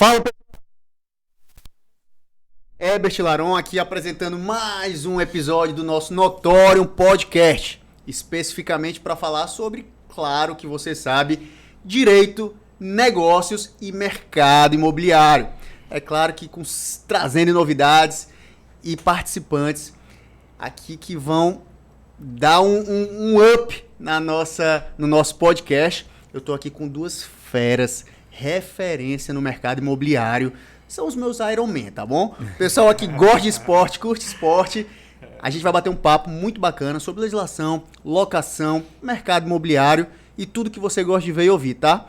Fala, Herbert Laron aqui apresentando mais um episódio do nosso Notorium Podcast, especificamente para falar sobre, claro que você sabe, direito, negócios e mercado imobiliário. É claro que trazendo novidades e participantes aqui que vão dar um up no nosso podcast. Eu estou aqui com duas feras, referência no mercado imobiliário. São os meus Iron Man, tá bom? O pessoal aqui gosta de esporte, curte esporte. A gente vai bater um papo muito bacana sobre legislação, locação, mercado imobiliário e tudo que você gosta de ver e ouvir, tá?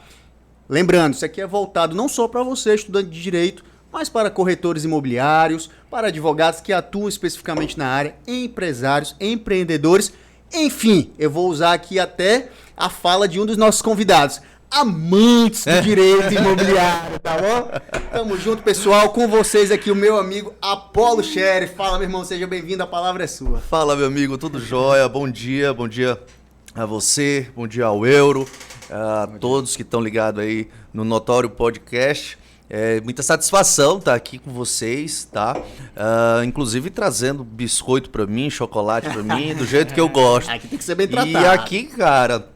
Lembrando, isso aqui é voltado não só para você, estudante de direito, mas para corretores imobiliários, para advogados que atuam especificamente na área, empresários, empreendedores. Enfim, eu vou usar aqui até a fala de um dos nossos convidados. Amantes do direito imobiliário, tá bom? Tamo junto, pessoal. Com vocês aqui o meu amigo Apolo Scherer. Fala, meu irmão, seja bem-vindo, a palavra é sua. Fala, meu amigo, tudo jóia? Bom dia a você, bom dia ao Euro, a todos que estão ligados aí no Notório Podcast. É muita satisfação estar aqui com vocês, tá? Inclusive trazendo biscoito pra mim, chocolate pra mim, do jeito que eu gosto. Aqui tem que ser bem tratado. E aqui, cara,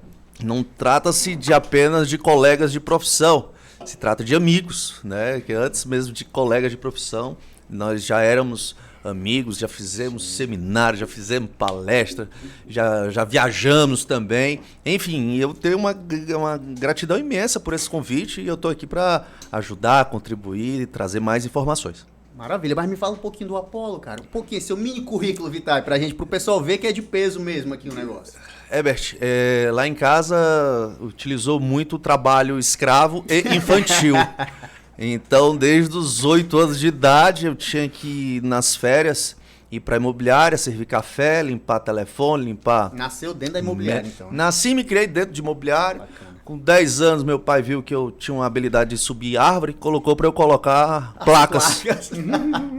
não trata-se de apenas de colegas de profissão, se trata de amigos, né? Que antes mesmo de colegas de profissão, nós já éramos amigos, já fizemos seminário, já fizemos palestra, já viajamos também. Enfim, eu tenho uma gratidão imensa por esse convite e eu estou aqui para ajudar, contribuir e trazer mais informações. Maravilha, mas me fala um pouquinho do Apolo, cara. Um pouquinho, seu mini currículo vitae pra gente, pro pessoal ver que é de peso mesmo aqui o negócio. Herbert, lá em casa utilizou muito o trabalho escravo e infantil. Então, desde os 8 anos de idade, eu tinha que ir nas férias, ir para a imobiliária, servir café, limpar telefone, limpar... Nasceu dentro da imobiliária, então. Né? Nasci e me criei dentro de imobiliário. Bacana. Com 10 anos, meu pai viu que eu tinha uma habilidade de subir árvore, colocou para eu colocar placas.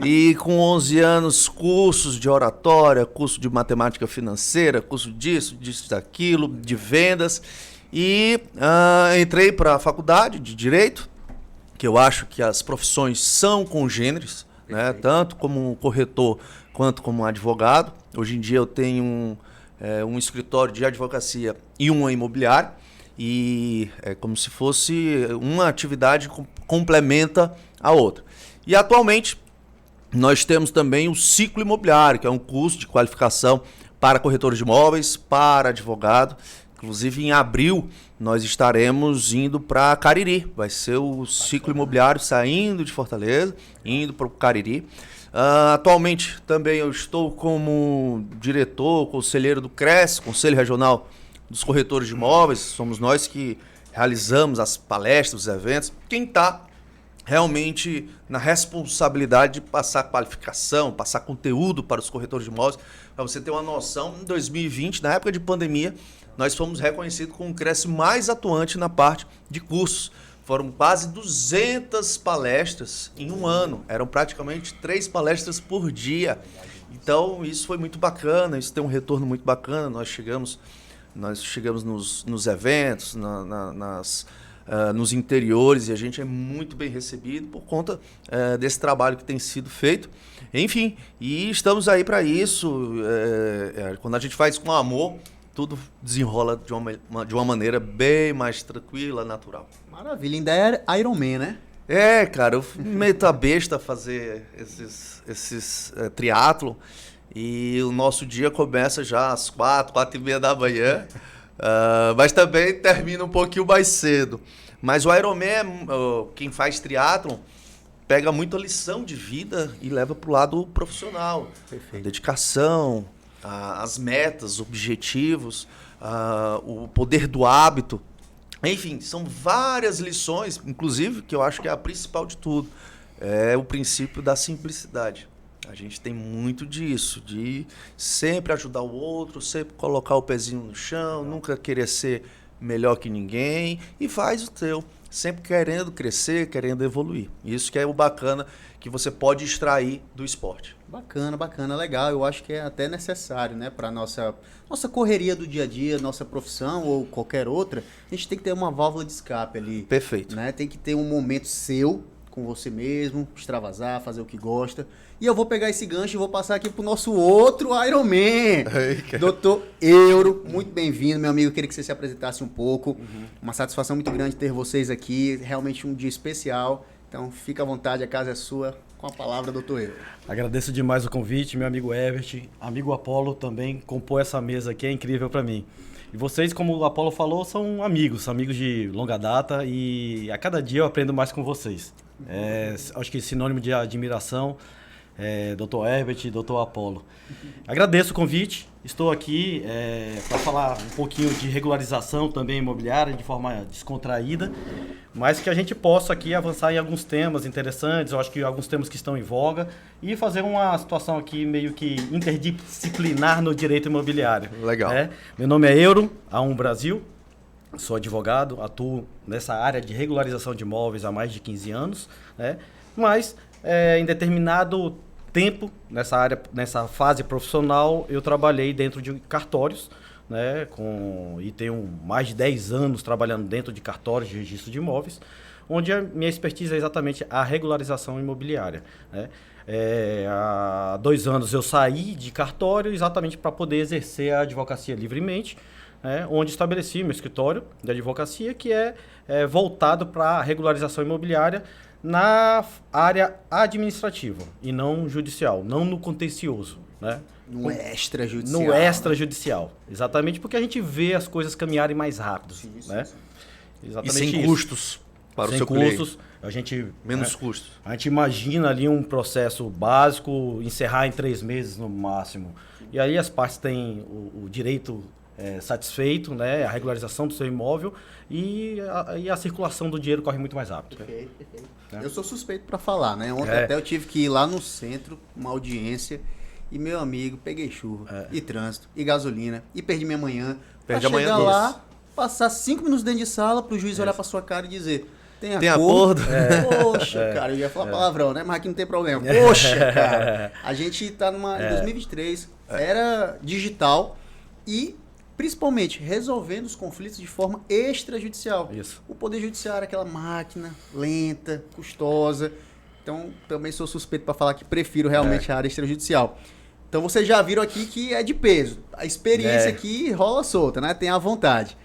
E com 11 anos, cursos de oratória, curso de matemática financeira, curso disso, daquilo, de vendas. E entrei para a faculdade de Direito, que eu acho que as profissões são congêneres, né? Tanto como corretor quanto como advogado. Hoje em dia eu tenho um escritório de advocacia e uma imobiliária, e é como se fosse uma atividade que complementa a outra. E atualmente nós temos também o Ciclo Imobiliário, que é um curso de qualificação para corretores de imóveis, para advogado. Inclusive, em abril, nós estaremos indo para Cariri. Vai ser o Ciclo Imobiliário saindo de Fortaleza, indo para o Cariri. Atualmente, também eu estou como diretor, conselheiro do CRES, Conselho Regional dos Corretores de Imóveis. Somos nós que realizamos as palestras, os eventos. Quem está realmente na responsabilidade de passar qualificação, passar conteúdo para os corretores de imóveis. Para você ter uma noção, em 2020, na época de pandemia, nós fomos reconhecidos como o CRES mais atuante na parte de cursos. Foram quase 200 palestras em um ano. Eram praticamente 3 palestras por dia. Então, isso foi muito bacana, isso tem um retorno muito bacana. Nós chegamos nos eventos, nos interiores, e a gente é muito bem recebido por conta desse trabalho que tem sido feito. Enfim, e estamos aí para isso. Quando a gente faz com amor, tudo desenrola de uma maneira bem mais tranquila, natural. Maravilha, ainda é Iron Man, né? Cara, eu meto a besta a fazer esses triatlon, e o nosso dia começa já às 4h30 da manhã, mas também termina um pouquinho mais cedo. Mas o Iron Man, quem faz triatlon, pega muita lição de vida e leva para o lado profissional. Perfeito. Dedicação, as metas, objetivos, o poder do hábito. Enfim, são várias lições, inclusive, que eu acho que é a principal de tudo. É o princípio da simplicidade. A gente tem muito disso, de sempre ajudar o outro, sempre colocar o pezinho no chão, nunca querer ser melhor que ninguém, e faz o teu, sempre querendo crescer, querendo evoluir. Isso que é o bacana que você pode extrair do esporte. Bacana, legal. Eu acho que é até necessário, né, para nossa correria do dia a dia, nossa profissão ou qualquer outra. A gente tem que ter uma válvula de escape ali. Perfeito. Né? Tem que ter um momento seu com você mesmo, extravasar, fazer o que gosta. E eu vou pegar esse gancho e vou passar aqui pro nosso outro Iron Man, Dr. Euro. Muito bem-vindo, meu amigo. Eu queria que você se apresentasse um pouco. Uma satisfação muito grande ter vocês aqui. Realmente um dia especial. Então, fica à vontade, a casa é sua. Com a palavra, Dr. Euro. Agradeço demais o convite, meu amigo Herbert, amigo Apolo também compor essa mesa aqui, é incrível para mim. E vocês, como o Apolo falou, são amigos de longa data e a cada dia eu aprendo mais com vocês. Acho que sinônimo de admiração, Dr. Herbert e Dr. Apolo. Agradeço o convite, estou aqui para falar um pouquinho de regularização também imobiliária, de forma descontraída, mas que a gente possa aqui avançar em alguns temas interessantes, eu acho que alguns temas que estão em voga, e fazer uma situação aqui meio que interdisciplinar no direito imobiliário. Legal. Meu nome é Euro, A1 Brasil, sou advogado, atuo nessa área de regularização de imóveis há mais de 15 anos, mas em determinado tempo, nessa fase profissional, eu trabalhei dentro de cartórios, e tenho mais de 10 anos trabalhando dentro de cartórios de registro de imóveis, onde a minha expertise é exatamente a regularização imobiliária. Há 2 anos eu saí de cartório exatamente para poder exercer a advocacia livremente, onde estabeleci meu escritório de advocacia, que é voltado para a regularização imobiliária na área administrativa e não judicial, não no contencioso. No extrajudicial. No extrajudicial. Exatamente porque a gente vê as coisas caminharem mais rápido. Sim. Exatamente. E sem custos para o seu cliente. A gente, menos custos. A gente imagina ali um processo básico, encerrar em 3 meses no máximo. E aí as partes têm o direito satisfeito, a regularização do seu imóvel e a circulação do dinheiro corre muito mais rápido. Perfeito. Eu sou suspeito para falar, Ontem até eu tive que ir lá no centro, uma audiência, e meu amigo, peguei chuva, e trânsito, e gasolina, e perdi minha manhã. Perdi a manhã lá, passar 5 minutos dentro de sala para o juiz olhar para sua cara e dizer: tem acordo? Poxa, cara, eu ia falar palavrão, mas aqui não tem problema. Poxa, cara, a gente tá em 2023, era digital e principalmente resolvendo os conflitos de forma extrajudicial. Isso. O Poder Judiciário é aquela máquina lenta, custosa. Então, também sou suspeito para falar que prefiro realmente a área extrajudicial. Então, vocês já viram aqui que é de peso. A experiência aqui rola solta, Tem à vontade.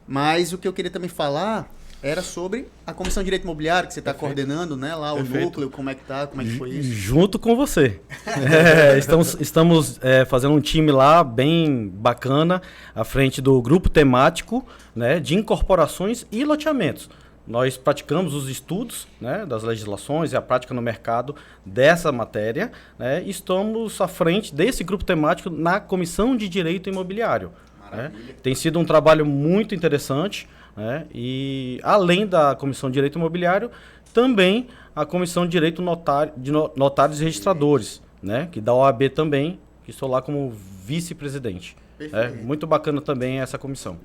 Mas o que eu queria também falar era sobre a Comissão de Direito Imobiliário, que você está coordenando, lá, o núcleo, como é que tá, como é que foi isso? Junto com você. Estamos fazendo um time lá bem bacana, à frente do grupo temático, de incorporações e loteamentos. Nós praticamos os estudos das legislações e a prática no mercado dessa matéria, e estamos à frente desse grupo temático na Comissão de Direito Imobiliário. Tem sido um trabalho muito interessante, e além da Comissão de Direito Imobiliário, também a Comissão de Direito de Notários e Registradores, que da OAB também, que estou lá como vice-presidente. Muito bacana também essa comissão.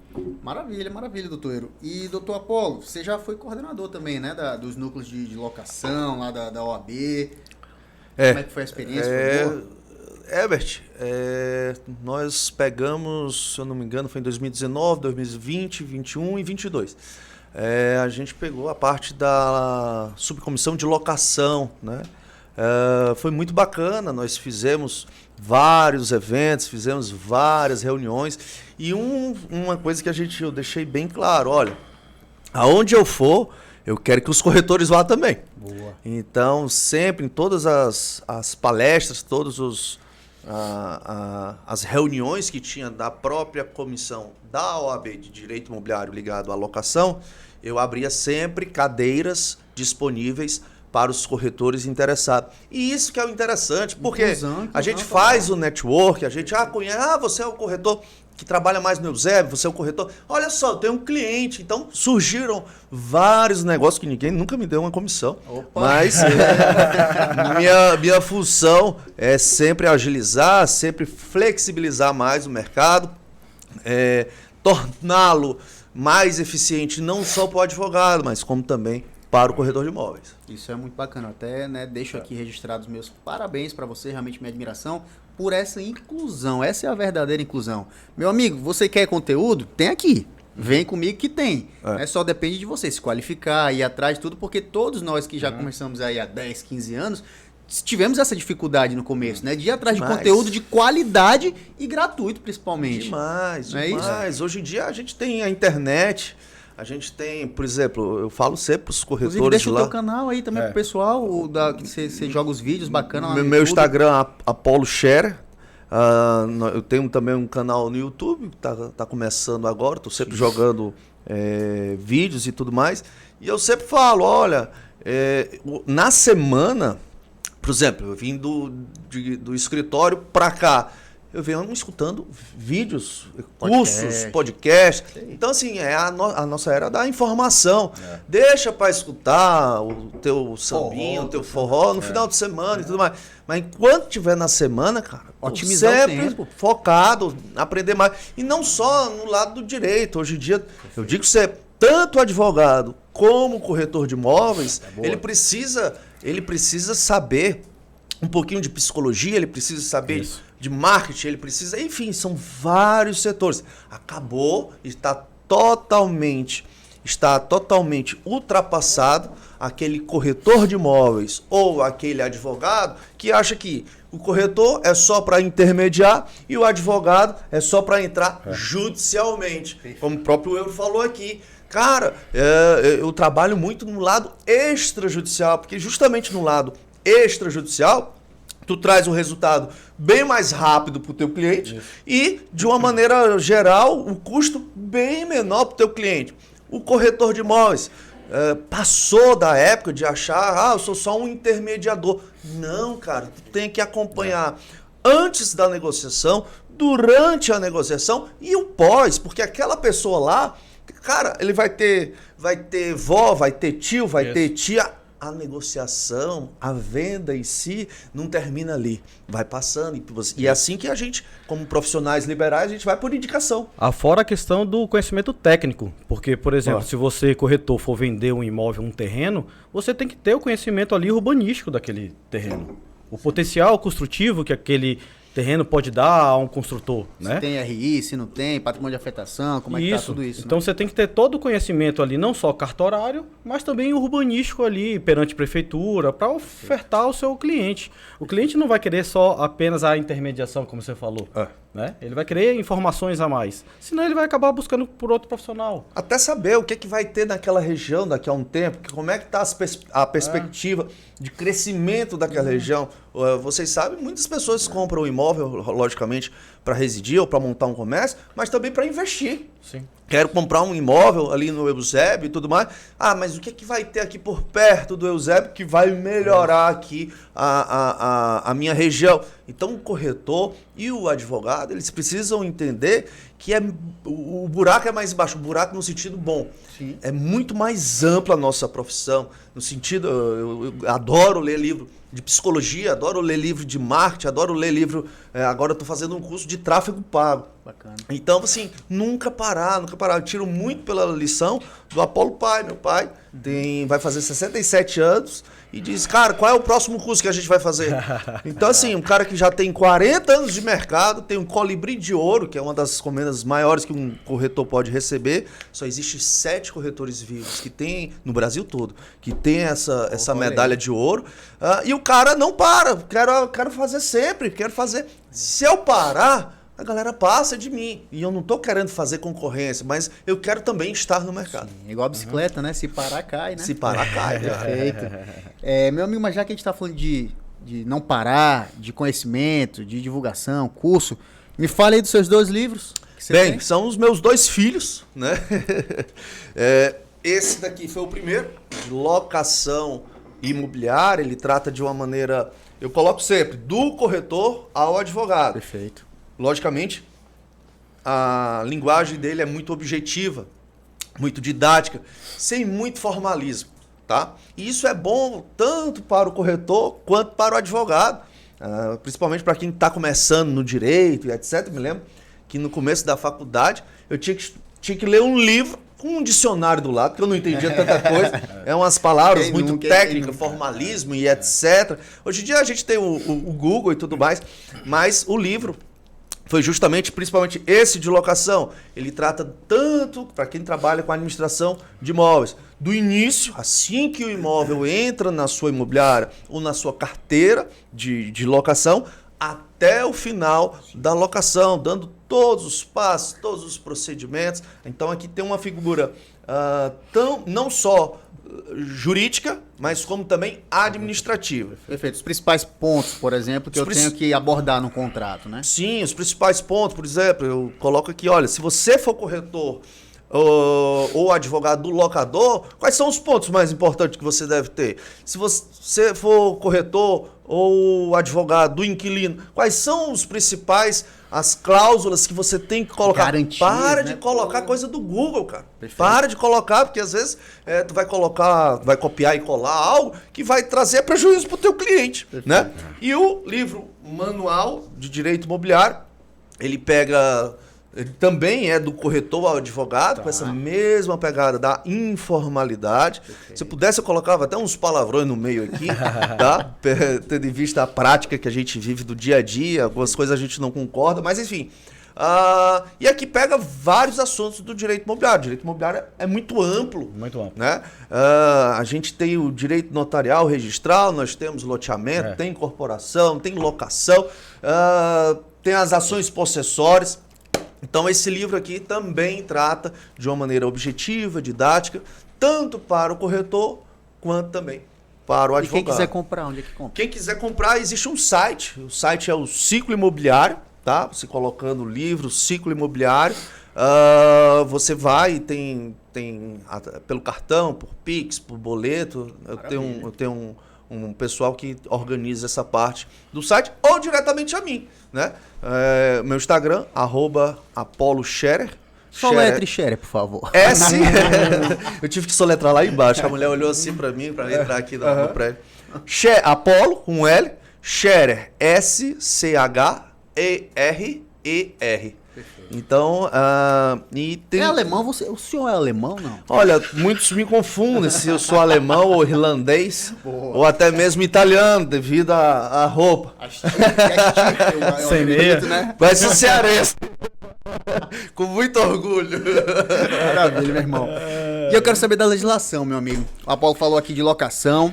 Maravilha, doutor Euro. E, doutor Apolo, você já foi coordenador também, dos núcleos de locação, lá da OAB. Como é que foi a experiência? Herbert, nós pegamos, se eu não me engano, foi em 2019, 2020, 2021 e 2022. A gente pegou a parte da subcomissão de locação, foi muito bacana, nós fizemos vários eventos, fizemos várias reuniões e uma coisa que eu deixei bem claro, olha, aonde eu for, eu quero que os corretores vá também. Boa. Então, sempre em todas as palestras, todos as reuniões que tinha da própria comissão da OAB de Direito Imobiliário ligado à locação, eu abria sempre cadeiras disponíveis para os corretores interessados. E isso que é o interessante, porque a gente faz o network, a gente conhece, você é o corretor que trabalha mais no Eusébio, você é o corretor. Olha só, eu tenho um cliente. Então surgiram vários negócios que ninguém nunca me deu uma comissão. Opa. Mas minha função é sempre agilizar, sempre flexibilizar mais o mercado, torná-lo mais eficiente não só para o advogado, mas como também para o corretor de imóveis. Isso é muito bacana. Até deixo aqui registrados meus parabéns para você, realmente minha admiração por essa inclusão. Essa é a verdadeira inclusão. Meu amigo, você quer conteúdo? Tem aqui. Vem comigo que tem. Só depende de você se qualificar, ir atrás de tudo, porque todos nós que já começamos aí há 10, 15 anos, tivemos essa dificuldade no começo, né? De ir atrás de conteúdo de qualidade e gratuito, principalmente. Demais, Não é demais. isso? Hoje em dia a gente tem a internet, a gente tem, por exemplo, eu falo sempre para os corretores Inclusive, deixa lá. o teu canal aí também pro pessoal, que você joga os vídeos bacanas lá no Meu YouTube. Instagram, Apollo Scherer. Eu tenho também um canal no YouTube, que tá começando agora, estou sempre jogando vídeos e tudo mais. E eu sempre falo, olha, na semana, por exemplo, eu vim do escritório para cá, eu venho escutando vídeos, cursos, podcasts. Então, assim, a nossa era da informação. Deixa para escutar o teu sambinho, o teu forró no final de semana e tudo mais. Mas enquanto estiver na semana, cara, otimizar sempre o tempo. focado, aprender mais. E não só no lado do direito. Hoje em dia, eu digo que você, tanto advogado como corretor de imóveis, ele precisa saber um pouquinho de psicologia, ele precisa saber de marketing, ele precisa... Enfim, são vários setores. Acabou, está totalmente ultrapassado aquele corretor de imóveis ou aquele advogado que acha que o corretor é só para intermediar e o advogado é só para entrar judicialmente. Como o próprio Euro falou aqui. Cara, eu trabalho muito no lado extrajudicial, porque justamente no lado extrajudicial, tu traz um resultado bem mais rápido para o teu cliente e, de uma maneira geral, o custo bem menor para o teu cliente. O corretor de imóveis passou da época de achar, eu sou só um intermediador. Não, cara, tu tem que acompanhar antes da negociação, durante a negociação e o pós, porque aquela pessoa lá, cara, ele vai ter vó, vai ter tio, vai ter tia. A negociação, a venda em si, não termina ali. Vai passando. E é assim que a gente, como profissionais liberais, a gente vai por indicação. Afora a questão do conhecimento técnico. Porque, por exemplo, se você, corretor, for vender um imóvel, um terreno, você tem que ter o conhecimento ali urbanístico daquele terreno. O potencial construtivo que aquele terreno pode dar a um construtor, né? Se tem RI, se não tem, patrimônio de afetação, como é que tá tudo isso. Então você tem que ter todo o conhecimento ali, não só cartorário, mas também urbanístico ali, perante a prefeitura, para ofertar ao seu cliente. O cliente não vai querer só apenas a intermediação, como você falou. Né? Ele vai querer informações a mais. Senão ele vai acabar buscando por outro profissional. Até saber o que vai ter naquela região daqui a um tempo, como é que está a perspectiva de crescimento daquela região. Vocês sabem, muitas pessoas compram um imóvel, logicamente, para residir ou para montar um comércio, mas também para investir. Sim. Quero comprar um imóvel ali no Eusébio e tudo mais. Mas o que vai ter aqui por perto do Eusébio que vai melhorar aqui a minha região? Então o corretor e o advogado, eles precisam entender que o buraco é mais baixo, o buraco no sentido bom. Sim. É muito mais ampla a nossa profissão, no sentido, eu adoro ler livro de psicologia, adoro ler livro de marketing, adoro ler livro, agora eu estou fazendo um curso de tráfego pago. Bacana. Então, assim, nunca parar. Eu tiro muito pela lição do Apollo Pai. Meu pai vai fazer 67 anos e diz, cara, qual é o próximo curso que a gente vai fazer? Então, assim, um cara que já tem 40 anos de mercado, tem um colibri de ouro, que é uma das encomendas maiores que um corretor pode receber. Só existe 7 corretores vivos que tem, no Brasil todo, que tem essa medalha de ouro. E o cara não para. Quero fazer sempre, quero fazer. Se eu parar, a galera passa de mim. E eu não estou querendo fazer concorrência, mas eu quero também estar no mercado. Sim, igual a bicicleta, né? Se parar, cai, né? Se parar, cai. Perfeito. Meu amigo, mas já que a gente está falando de não parar, de conhecimento, de divulgação, curso, me fale aí dos seus 2 livros. Bem, são os meus 2 filhos, né? Esse daqui foi o primeiro, locação imobiliária. Ele trata de uma maneira, eu coloco sempre, do corretor ao advogado. Perfeito. Logicamente, a linguagem dele é muito objetiva, muito didática, sem muito formalismo, tá? E isso é bom tanto para o corretor quanto para o advogado, principalmente para quem está começando no direito e etc. Me lembro que no começo da faculdade eu tinha que ler um livro com um dicionário do lado, porque eu não entendia tanta coisa. Umas palavras muito técnicas, formalismo e etc. Hoje em dia a gente tem o Google e tudo mais, mas o livro foi justamente, principalmente esse de locação. Ele trata tanto para quem trabalha com a administração de imóveis. Do início, assim que o imóvel entra na sua imobiliária ou na sua carteira de locação, até o final da locação, dando todos os passos, todos os procedimentos. Então aqui tem uma figura não só jurídica, mas como também administrativa. Perfeito. Os principais pontos, por exemplo, que eu tenho que abordar no contrato, né? Sim, os principais pontos, por exemplo, eu coloco aqui, olha, se você for corretor ou advogado do locador, quais são os pontos mais importantes que você deve ter? Se você for corretor ou advogado do inquilino, quais são os principais, as cláusulas que você tem que colocar? Garantias, Para né? de colocar coisa do Google, cara. Perfeito. Para de colocar, porque às vezes tu vai copiar e colar algo que vai trazer prejuízo para o teu cliente, né? E o livro Manual de Direito Imobiliário, ele também é do corretor ao advogado, com essa mesma pegada da informalidade. Se eu pudesse, eu colocava até uns palavrões no meio aqui, tá? Tendo em vista a prática que a gente vive do dia a dia, algumas coisas a gente não concorda, mas enfim. E aqui pega vários assuntos do direito imobiliário. O direito imobiliário é muito amplo. Muito amplo. Né? A gente tem o direito notarial registral, nós temos loteamento, tem incorporação, tem locação, tem as ações possessórias. Então esse livro aqui também trata de uma maneira objetiva, didática, tanto para o corretor quanto também para o advogado. E quem quiser comprar, onde é que compra? Quem quiser comprar, existe um site. O site é o Ciclo Imobiliário, tá? Você colocando o livro Ciclo Imobiliário, você vai e tem pelo cartão, por Pix, por boleto. Eu tenho um pessoal que organiza essa parte do site, ou diretamente a mim, né? Meu Instagram, @ApoloScherer. Só letre Scherer, por favor. Eu tive que soletrar lá embaixo. A mulher olhou assim pra mim, pra entrar aqui no prédio. Apolo, com L, Scherer, SCHERER. Então, e tem... É alemão? O senhor é alemão, não? Olha, muitos me confundem se eu sou alemão ou irlandês, ou até mesmo italiano, devido à roupa. Sem meia, né? Mas sou cearense. Com muito orgulho. Maravilha, meu irmão. E eu quero saber da legislação, meu amigo. O Apolo falou aqui de locação.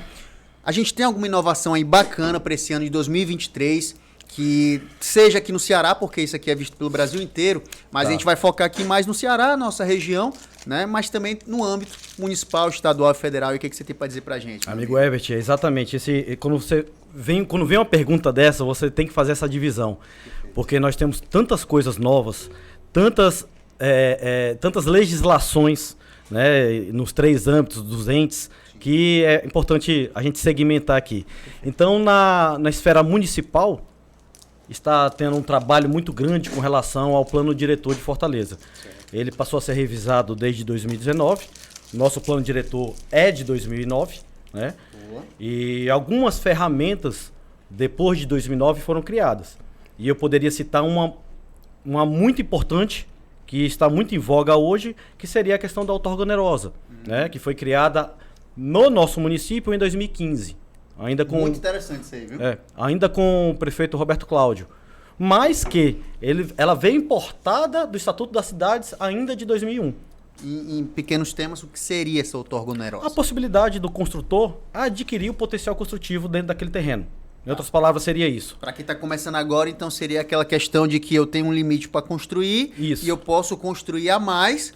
A gente tem alguma inovação aí bacana para esse ano de 2023, que seja aqui no Ceará, porque isso aqui é visto pelo Brasil inteiro, mas a gente vai focar aqui mais no Ceará, nossa região, né? Mas também no âmbito municipal, estadual e federal. E o que você tem para dizer pra gente? Amigo Herbert, exatamente. Quando vem uma pergunta dessa, você tem que fazer essa divisão. Porque nós temos tantas coisas novas, tantas legislações, né, nos 3 âmbitos dos entes, que é importante a gente segmentar aqui. Então, na esfera municipal, está tendo um trabalho muito grande com relação ao plano diretor de Fortaleza. Ele passou a ser revisado desde 2019. Nosso plano diretor é de 2009, né? E algumas ferramentas depois de 2009 foram criadas. E eu poderia citar uma muito importante, que está muito em voga hoje, que seria a questão da outorga onerosa, né? Que foi criada no nosso município em 2015. Muito interessante isso aí, viu? Ainda com o prefeito Roberto Cláudio. Mas que ela veio importada do Estatuto das Cidades ainda de 2001. Em pequenos temas, o que seria essa outorga onerosa? A possibilidade do construtor adquirir o potencial construtivo dentro daquele terreno. Em outras palavras, seria isso. Para quem está começando agora, então seria aquela questão de que eu tenho um limite para construir e eu posso construir a mais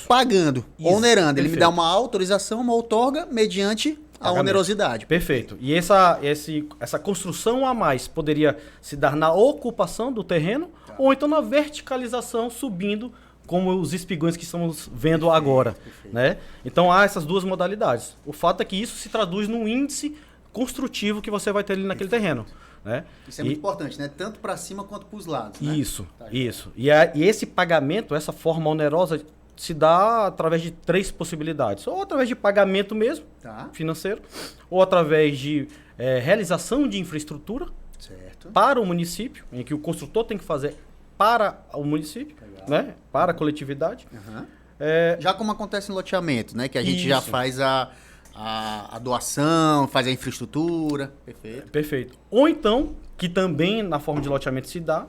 pagando, onerando. Ele me dá uma autorização, uma outorga mediante a onerosidade. Perfeito. E essa construção a mais poderia se dar na ocupação do terreno ou então na verticalização subindo, como os espigões que estamos vendo agora. Né? Então há essas duas modalidades. O fato é que isso se traduz no índice construtivo que você vai ter ali naquele terreno. Né? Isso é muito importante, né? Tanto para cima quanto para os lados. Né? Isso. E esse pagamento, essa forma onerosa, se dá através de 3 possibilidades. Ou através de pagamento mesmo, financeiro, ou através de realização de infraestrutura para o município, em que o construtor tem que fazer para o município, né? Para a coletividade. Já como acontece em loteamento, né? Que a gente já faz a doação, faz a infraestrutura. Perfeito. Perfeito. Ou então, que também na forma de loteamento se dá,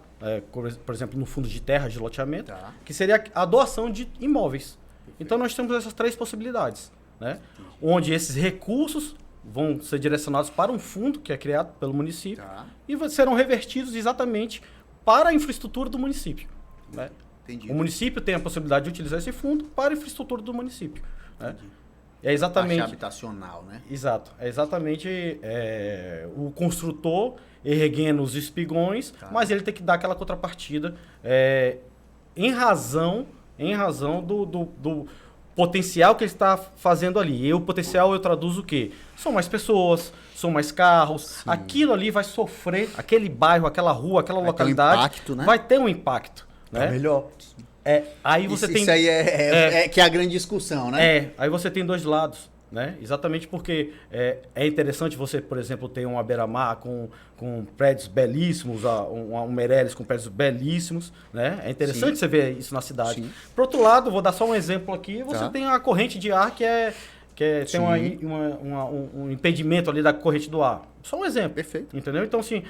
por exemplo, no fundo de terra de loteamento, que seria a doação de imóveis. Então nós temos essas 3 possibilidades, né? Onde esses recursos vão ser direcionados para um fundo que é criado pelo município e serão revertidos exatamente para a infraestrutura do município, né? O município tem a possibilidade de utilizar esse fundo para a infraestrutura do município, né? É exatamente taxa habitacional, né? Exato. É exatamente o construtor erguendo os espigões, mas ele tem que dar aquela contrapartida em razão do potencial que ele está fazendo ali. E o potencial eu traduzo o quê? São mais pessoas, são mais carros. Sim. Aquilo ali vai sofrer, aquele bairro, aquela rua, aquela localidade, impacto, né? Vai ter um impacto. Né? Melhor. Aí você tem... Isso aí que é a grande discussão, né? Aí você tem 2 lados, né? Exatamente porque é interessante você, por exemplo, ter uma beira-mar com prédios belíssimos, um Meireles com prédios belíssimos, né? É interessante você ver isso na cidade. Sim. Por outro lado, vou dar só um exemplo aqui, você tem a corrente de ar que tem um impedimento ali da corrente do ar. Só um exemplo. Perfeito. Entendeu? Então, assim,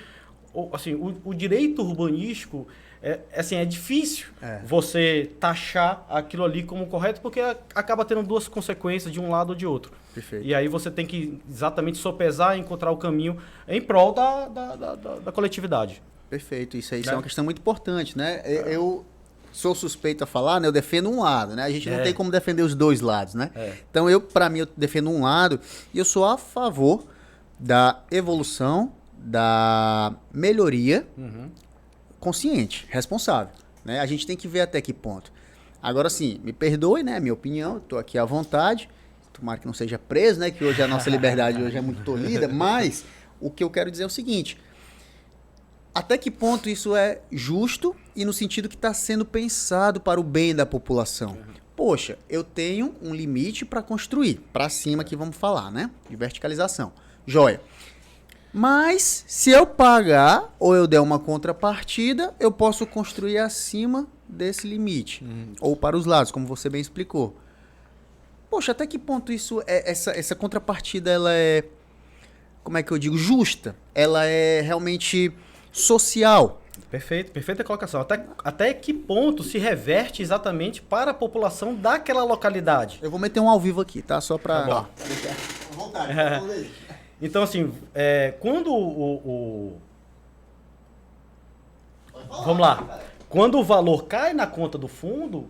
o direito urbanístico é difícil você taxar aquilo ali como correto, porque acaba tendo 2 consequências de um lado ou de outro. Perfeito. E aí você tem que exatamente sopesar e encontrar o caminho em prol da coletividade. Perfeito. Isso aí é uma questão muito importante, né? Eu sou suspeito a falar, né? Eu defendo um lado, né? A gente não tem como defender os 2 lados, né? Então, para mim, eu defendo um lado e eu sou a favor da evolução, da melhoria consciente, responsável, né? A gente tem que ver até que ponto. Agora, sim, me perdoe, né? Minha opinião, estou aqui à vontade. Tomara que não seja preso, né? Que hoje a nossa liberdade hoje é muito tolhida. Mas o que eu quero dizer é o seguinte: até que ponto isso é justo e no sentido que está sendo pensado para o bem da população? Poxa, eu tenho um limite para construir, para cima que vamos falar, né? De verticalização. Joia. Mas, se eu pagar ou eu der uma contrapartida, eu posso construir acima desse limite. Ou para os lados, como você bem explicou. Poxa, até que ponto isso essa contrapartida, ela é, como é que eu digo, justa? Ela é realmente social? Perfeita colocação. Até que ponto se reverte exatamente para a população daquela localidade? Eu vou meter um ao vivo aqui, tá? Só para... Tá bom. Vontade. Então, assim, quando vamos lá. Quando o valor cai na conta do fundo,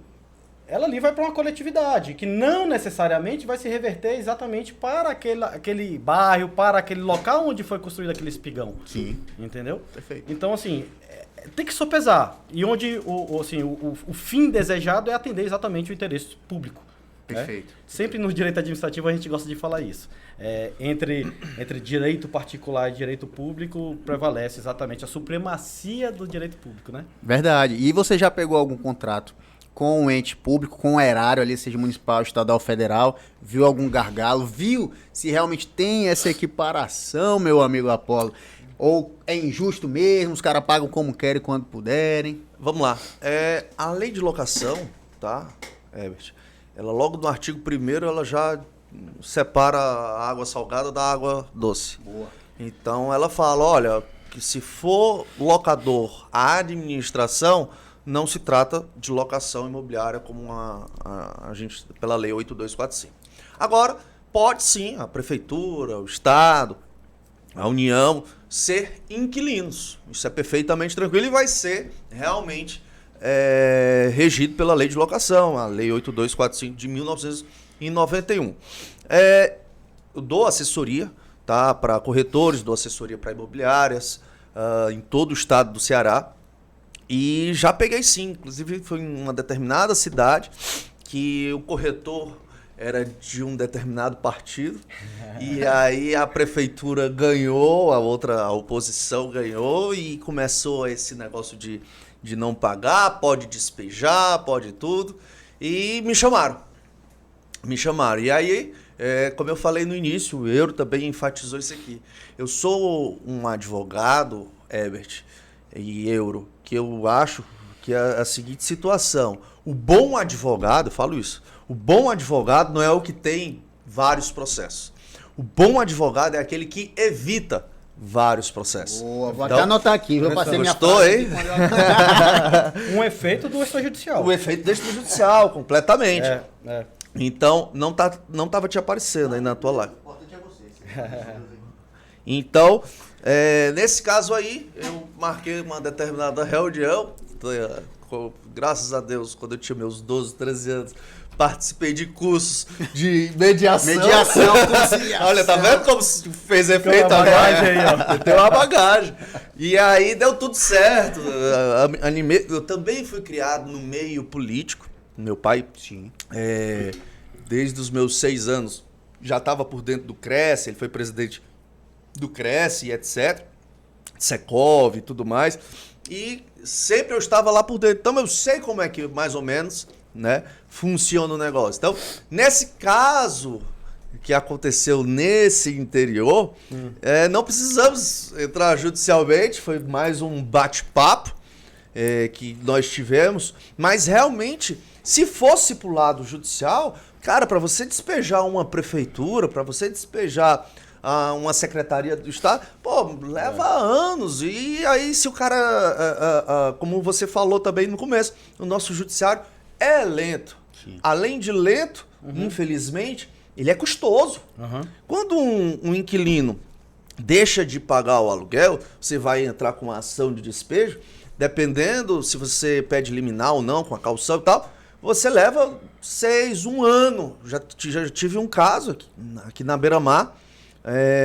ela ali vai para uma coletividade, que não necessariamente vai se reverter exatamente para aquele bairro, para aquele local onde foi construído aquele espigão. Sim. Entendeu? Perfeito. Então, assim, tem que sopesar. E onde o fim desejado é atender exatamente o interesse público. Perfeito. Sempre no direito administrativo a gente gosta de falar isso. Entre direito particular e direito público prevalece exatamente a supremacia do direito público, né? Verdade. E você já pegou algum contrato com um ente público, com um erário ali, seja municipal, estadual, federal, viu algum gargalo, viu se realmente tem essa equiparação, meu amigo Apolo? Ou é injusto mesmo, os caras pagam como querem, quando puderem? Vamos lá. A lei de locação, tá, Herbert? Ela logo no artigo 1º, ela já separa a água salgada da água doce. Boa. Então ela fala, olha, que se for locador a administração, não se trata de locação imobiliária como a gente, pela lei 8245. Agora, pode sim a prefeitura, o Estado, a União ser inquilinos. Isso é perfeitamente tranquilo e vai ser realmente regido pela lei de locação, a lei 8245 de 1991. Eu dou assessoria, tá, para corretores, dou assessoria para imobiliárias em todo o estado do Ceará. E já peguei sim, inclusive foi em uma determinada cidade que o corretor era de um determinado partido e aí a prefeitura ganhou, a oposição ganhou e começou esse negócio de não pagar, pode despejar, pode tudo, e me chamaram. E aí, como eu falei no início, o Euro também enfatizou isso aqui. Eu sou um advogado, Herbert e Euro, que eu acho que é a seguinte situação. O bom advogado, eu falo isso, o bom advogado não é o que tem vários processos. O bom advogado é aquele que evita vários processos. Boa, vou até anotar aqui. Eu passei minha Gostou, frase hein? aqui. Um efeito do extrajudicial. O efeito do extrajudicial, completamente. É. Então, não tava te aparecendo aí na tua live. Então, nesse caso aí, eu marquei uma determinada reunião. Graças a Deus, quando eu tinha meus 12, 13 anos, participei de cursos de mediação. Conciliação. Olha, tá vendo como fez efeito uma agora? bagagem aí, ó. Tem uma bagagem. E aí deu tudo certo. Eu também fui criado no meio político. Meu pai, desde os meus 6 anos, já estava por dentro do Cresce, ele foi presidente do Cresce e etc. Secov e tudo mais. E sempre eu estava lá por dentro. Então eu sei como é que, mais ou menos, né, funciona o negócio. Então, nesse caso que aconteceu nesse interior, não precisamos entrar judicialmente, foi mais um bate-papo que nós tivemos, mas realmente, se fosse pro lado judicial, cara, para você despejar uma prefeitura, para você despejar uma secretaria do Estado, leva anos. E aí, se o cara, como você falou também no começo, o nosso judiciário é lento. Sim. Além de lento, infelizmente, ele é custoso. Quando um inquilino deixa de pagar o aluguel, você vai entrar com uma ação de despejo, dependendo se você pede liminar ou não, com a caução e tal, você leva 6, 1 ano. Já tive um caso aqui na Beira-Mar,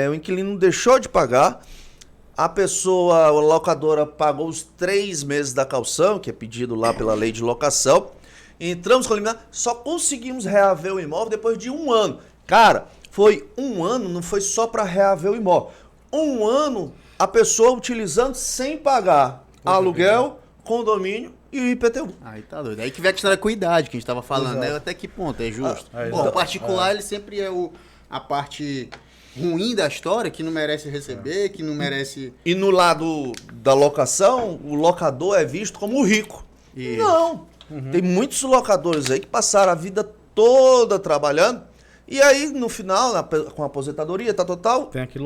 o inquilino deixou de pagar, a locadora pagou os 3 meses da caução, que é pedido lá pela lei de locação, entramos com a liminar, só conseguimos reaver o imóvel depois de 1 ano. Cara, foi 1 ano, não foi só para reaver o imóvel. 1 ano a pessoa utilizando sem pagar aluguel, condomínio e o IPTU. Aí tá doido. Aí que vem a questão da equidade que a gente tava falando, né? Até que ponto é justo? Bom, o particular, ele sempre é a parte ruim da história, que não merece receber, que não merece... E no lado da locação, o locador é visto como o rico. Isso. Não. Tem muitos locadores aí que passaram a vida toda trabalhando e aí, no final, com a aposentadoria,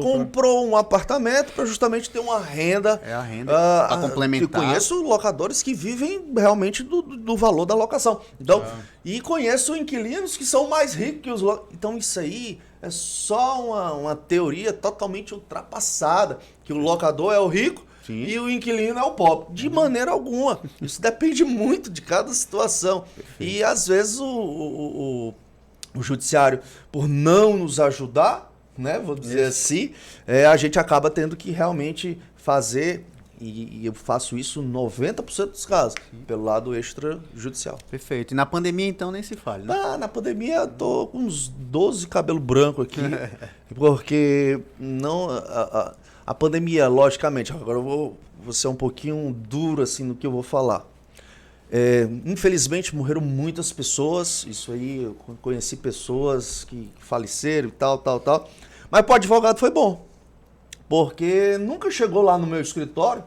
comprou um apartamento para justamente ter uma renda. É a renda para complementar. Eu conheço locadores que vivem realmente do valor da locação. Então, e conheço inquilinos que são mais ricos que os locadores. Então, isso aí é só uma teoria totalmente ultrapassada, que o locador é o rico. Sim. E o inquilino é o pobre. De maneira alguma. Isso depende muito de cada situação. Perfeito. E às vezes o judiciário, por não nos ajudar, né, vou dizer assim, a gente acaba tendo que realmente fazer, e eu faço isso 90% dos casos, pelo lado extrajudicial. Perfeito. E na pandemia, então, nem se fala, né? Na pandemia eu tô com uns 12 cabelo branco aqui, porque não... A pandemia, logicamente, agora eu vou ser um pouquinho duro assim no que eu vou falar. Infelizmente morreram muitas pessoas, isso aí eu conheci pessoas que faleceram e tal. Mas para o advogado foi bom, porque nunca chegou lá no meu escritório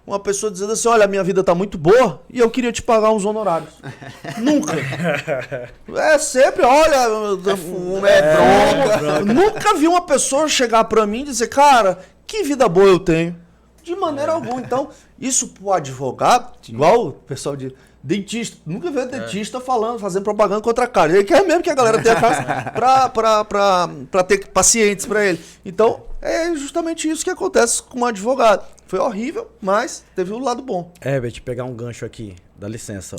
uma pessoa dizendo assim, olha, a minha vida está muito boa e eu queria te pagar uns honorários. Nunca. É sempre, olha, bronca. Nunca vi uma pessoa chegar para mim e dizer, cara, que vida boa eu tenho. De maneira alguma. Então, isso pro advogado, igual o pessoal de dentista, nunca vi dentista fazendo propaganda contra a cara. Ele quer mesmo que a galera tenha casa pra ter pacientes para ele. Então, é justamente isso que acontece com um advogado. Foi horrível, mas teve um lado bom. Vou te pegar um gancho aqui, dá licença.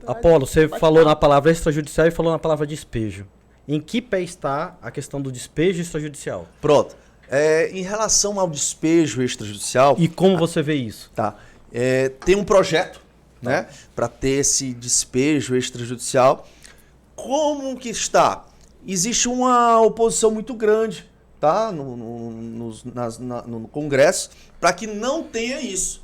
Apolo, você falou na palavra extrajudicial e falou na palavra despejo. Em que pé está a questão do despejo extrajudicial? Pronto. Em relação ao despejo extrajudicial... E como você vê isso? Tá. Tem um projeto, né, para ter esse despejo extrajudicial. Como que está? Existe uma oposição muito grande, tá, no Congresso, para que não tenha isso.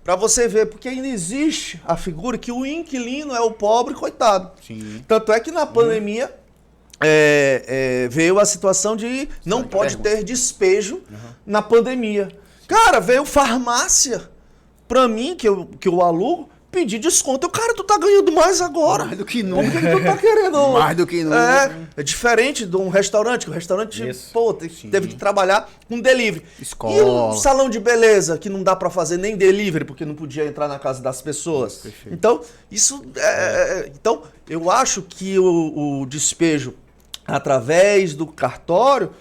Para você ver, porque ainda existe a figura que o inquilino é o pobre coitado. Sim. Tanto é que na pandemia... veio a situação de não pode ter despejo na pandemia. Cara, veio farmácia pra mim, que eu alugo, pedir desconto. Cara, tu tá ganhando mais agora. Mais do que Por nunca. que tu tá querendo? Mais do que nunca. É diferente de um restaurante, que o restaurante, Isso. pô, teve que trabalhar com delivery. Escola. E um salão de beleza, que não dá pra fazer nem delivery, porque não podia entrar na casa das pessoas. Perfeito. Então, isso então, eu acho que o despejo através do cartório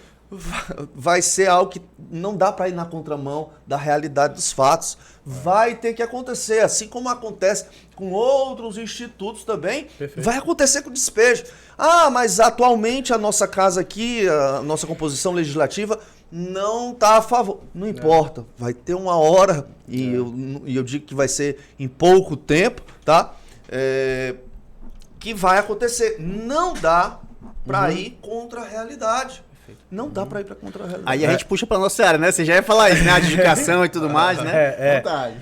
vai ser algo que não dá para ir na contramão da realidade dos fatos. Vai ter que acontecer, assim como acontece com outros institutos também, vai acontecer com o despejo. Ah, mas atualmente a nossa casa aqui, a nossa composição legislativa não está a favor. Não importa, vai ter uma hora, e eu digo que vai ser em pouco tempo, tá? Que vai acontecer. Não dá para ir contra a realidade. Não dá para ir para contra a realidade. Aí a gente puxa pra nossa área, né? Você já ia falar isso, né? A adjudicação e tudo mais, né? Vontade.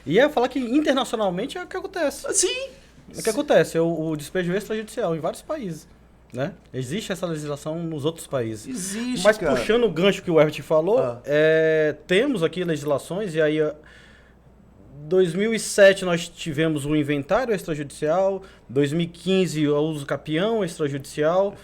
E ia falar que internacionalmente é o que acontece. Sim. É o que acontece, o despejo extrajudicial em vários países. Né? Existe essa legislação nos outros países. Existe, Mas cara. puxando o gancho que o Herbert falou, temos aqui legislações, e aí 2007 nós tivemos o inventário extrajudicial, 2015 o uso capião extrajudicial,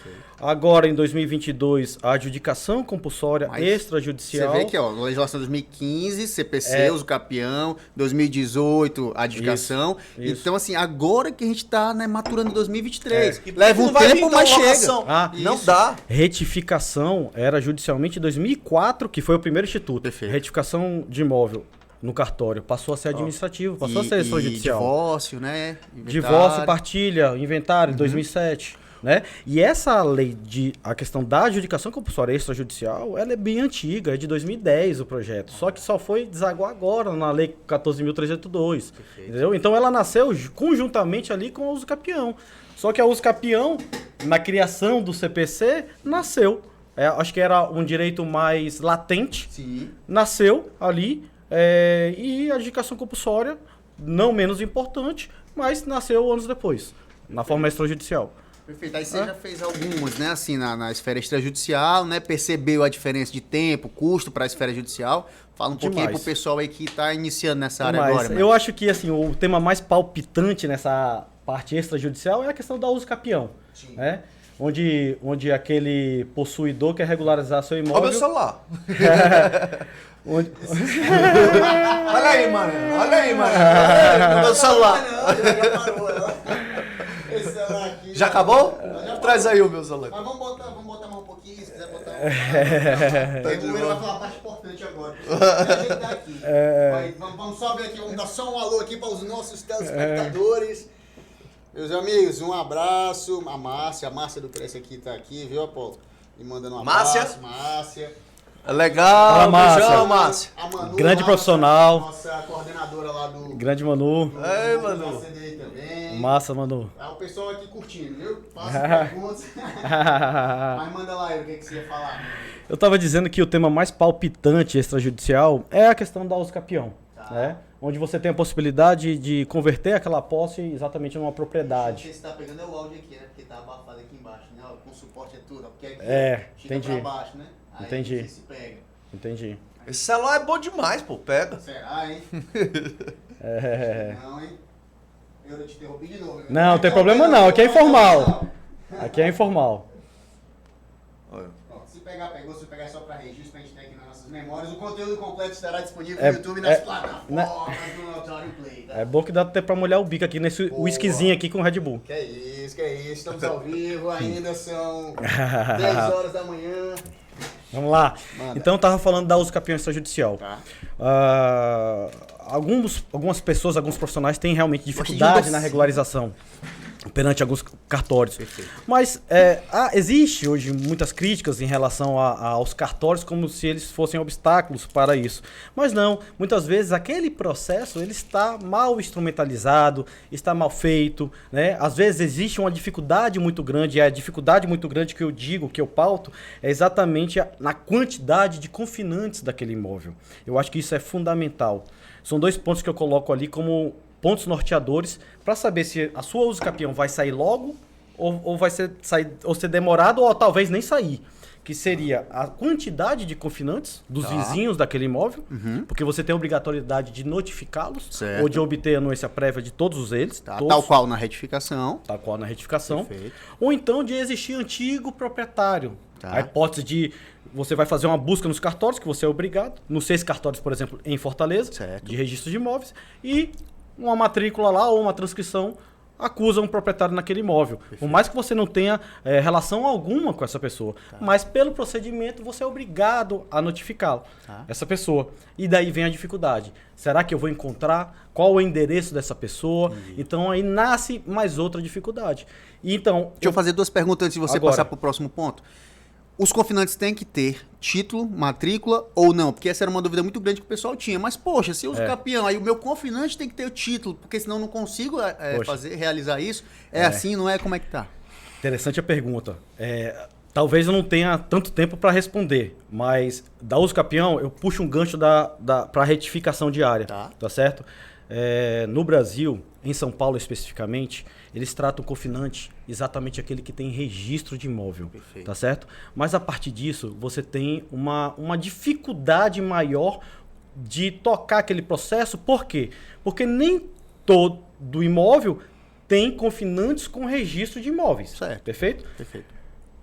agora em 2022 a adjudicação compulsória Mas extrajudicial. Você vê que, ó, legislação 2015, CPC, uso capião, 2018, adjudicação. Isso. Então, assim, agora que a gente tá, né, maturando 2023. E Leva um não vai vir tempo, com mas chega. locação. Não Isso. dá. Retificação era judicialmente em 2004, que foi o primeiro instituto. Perfeito. Retificação de imóvel no cartório. Passou a ser administrativo, passou a ser extrajudicial. Divórcio, né? Divórcio, Inventário. partilha, inventário, 2007. Né? E essa lei a questão da adjudicação compulsória extrajudicial, ela é bem antiga, é de 2010 o projeto. Só que só foi desaguar agora na lei 14.302. Entendeu? Então ela nasceu conjuntamente ali com a uso capião. Só que a uso capião, na criação do CPC, nasceu. Acho que era um direito mais latente. Sim. Nasceu ali. E a adjudicação compulsória, não menos importante, mas nasceu anos depois, na forma extrajudicial. Perfeito. Aí você já fez algumas, né, assim, na esfera extrajudicial, né? Percebeu a diferença de tempo, custo para a esfera judicial. Fala um pouquinho aí pro pessoal aí que está iniciando nessa área agora. Eu acho que, assim, o tema mais palpitante nessa parte extrajudicial é a questão da uso capião. Sim. Né? Onde aquele possuidor quer regularizar seu imóvel... Olha o meu celular. Olha aí, mano. Olha aí, mano. Olha meu celular. Esse celular aqui. Já acabou? Traz aí o meu celular. Mas vamos botar mais um pouquinho, se quiser botar um. O Will vai falar a parte importante agora. A gente tá aqui. Vamos só ver aqui, vamos dar só um alô aqui para os nossos telespectadores. Meus amigos, um abraço. A Márcia do Cresce aqui tá aqui, viu, Apolo? Me mandando um abraço. Márcia. Legal, Fala, Márcia. beijão, Márcia. A Manu, Grande profissional. Nossa coordenadora lá do... Grande Manu. Ei, Manu. CDI também. Massa, Manu. Tá o pessoal aqui curtindo, viu? Faça perguntas. Mas manda lá, o que você ia falar? Eu estava dizendo que o tema mais palpitante extrajudicial é a questão da uso capião, né? Onde você tem a possibilidade de converter aquela posse exatamente numa propriedade. O que você está pegando é o áudio aqui, né? Porque tá abafado aqui embaixo, né? Com suporte é tudo. Porque aqui fica entendi. pra baixo, né? Aí Entendi. você se pega. Entendi. Esse celular é bom demais, pô. Pega. Será, hein? Não, hein? Eu te interrompi de novo. Não, não tem problema não. Aqui é informal. Aqui é informal. Se pegar, pegou. Se pegar só para registro, pra gente ter aqui nas nossas memórias. O conteúdo completo estará disponível no YouTube e nas plataformas do Notório Play, tá? É bom que dá até pra molhar o bico aqui nesse whiskyzinho aqui com Red Bull. Que é isso. Estamos ao vivo, ainda são 10 horas da manhã. Vamos lá. Manda. Então eu tava falando da uso capião extrajudicial. Tá. Algumas pessoas, alguns profissionais têm realmente dificuldade na regularização perante alguns cartórios. Perfeito. Mas existe hoje muitas críticas em relação aos cartórios como se eles fossem obstáculos para isso. Mas não, muitas vezes aquele processo ele está mal instrumentalizado, está mal feito, né? Às vezes existe uma dificuldade muito grande, e a dificuldade muito grande que eu digo, que eu pauto, é exatamente na quantidade de confinantes daquele imóvel. Eu acho que isso é fundamental. São dois pontos que eu coloco ali como pontos norteadores para saber se a sua uso capião vai sair logo ou vai ser demorado ou talvez nem sair. que seria a quantidade de confinantes dos Tá. vizinhos daquele imóvel, porque você tem a obrigatoriedade de notificá-los Certo. ou de obter a anuência prévia de todos eles, Tá, todos, tal qual na retificação. tal qual na retificação, Perfeito. ou então de existir antigo proprietário. Tá. A hipótese de você vai fazer uma busca nos cartórios, que você é obrigado, nos 6 cartórios, por exemplo, em Fortaleza, Certo. de registro de imóveis, e uma matrícula lá ou uma transcrição acusa um proprietário naquele imóvel. Por mais que você não tenha relação alguma com essa pessoa. Mas pelo procedimento você é obrigado a notificá-lo, essa pessoa. E daí vem a dificuldade. Será que eu vou encontrar? Qual o endereço dessa pessoa? Então aí nasce mais outra dificuldade. E então, Deixa eu fazer 2 perguntas antes de você Agora. passar para o próximo ponto. Os confinantes têm que ter título, matrícula ou não? Porque essa era uma dúvida muito grande que o pessoal tinha. Mas, poxa, se eu uso capião, aí o meu confinante tem que ter o título, porque senão eu não consigo realizar isso. É assim, não é? Como é que tá? Interessante a pergunta. Talvez eu não tenha tanto tempo para responder, mas da uso capião eu puxo um gancho para retificação diária, tá certo? No Brasil, em São Paulo especificamente, eles tratam o confinante exatamente aquele que tem registro de imóvel, Perfeito. tá certo? Mas a partir disso, você tem uma dificuldade maior de tocar aquele processo. Por quê? Porque nem todo imóvel tem confinantes com registro de imóveis, Certo. perfeito? Perfeito.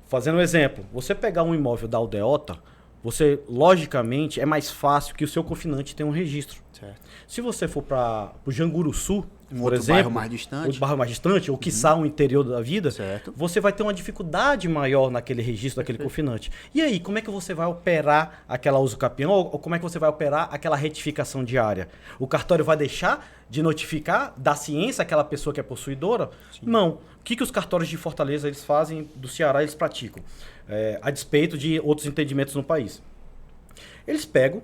Fazendo um exemplo, você pegar um imóvel da aldeota, você, logicamente, é mais fácil que o seu confinante tenha um registro. Certo. Se você for para o Janguruçu, por outro exemplo, bairro mais distante. outro bairro mais distante, ou quiçá um interior da vida, Certo. você vai ter uma dificuldade maior naquele registro daquele confinante. E aí, como é que você vai operar aquela uso capião, ou como é que você vai operar aquela retificação diária? O cartório vai deixar de notificar, dar ciência àquela pessoa que é possuidora? Não. O que os cartórios de Fortaleza eles fazem, do Ceará eles praticam? A despeito de outros entendimentos no país. Eles pegam,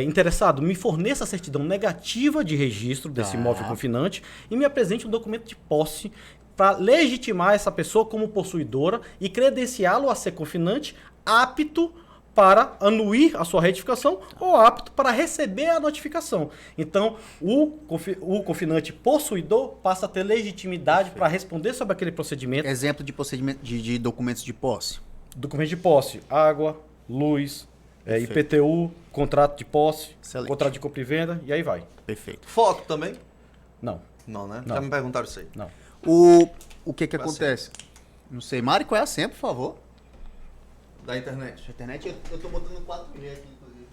interessado, me forneça a certidão negativa de registro desse imóvel confinante e me apresente um documento de posse para legitimar essa pessoa como possuidora e credenciá-lo a ser confinante apto para anuir a sua retificação ou apto para receber a notificação. Então, o confinante possuidor passa a ter legitimidade para responder sobre aquele procedimento. Exemplo de procedimento de documentos de posse. Documento de posse, água, luz, IPTU, contrato de posse, Excelente. contrato de compra e venda, e aí vai. Perfeito. Foto também? Não, Não, né? Não. Já me perguntaram isso aí. não. O que acontece? Não sei. Mari, qual é a senha, por favor? Da internet. A internet, eu tô botando 4G aqui, inclusive.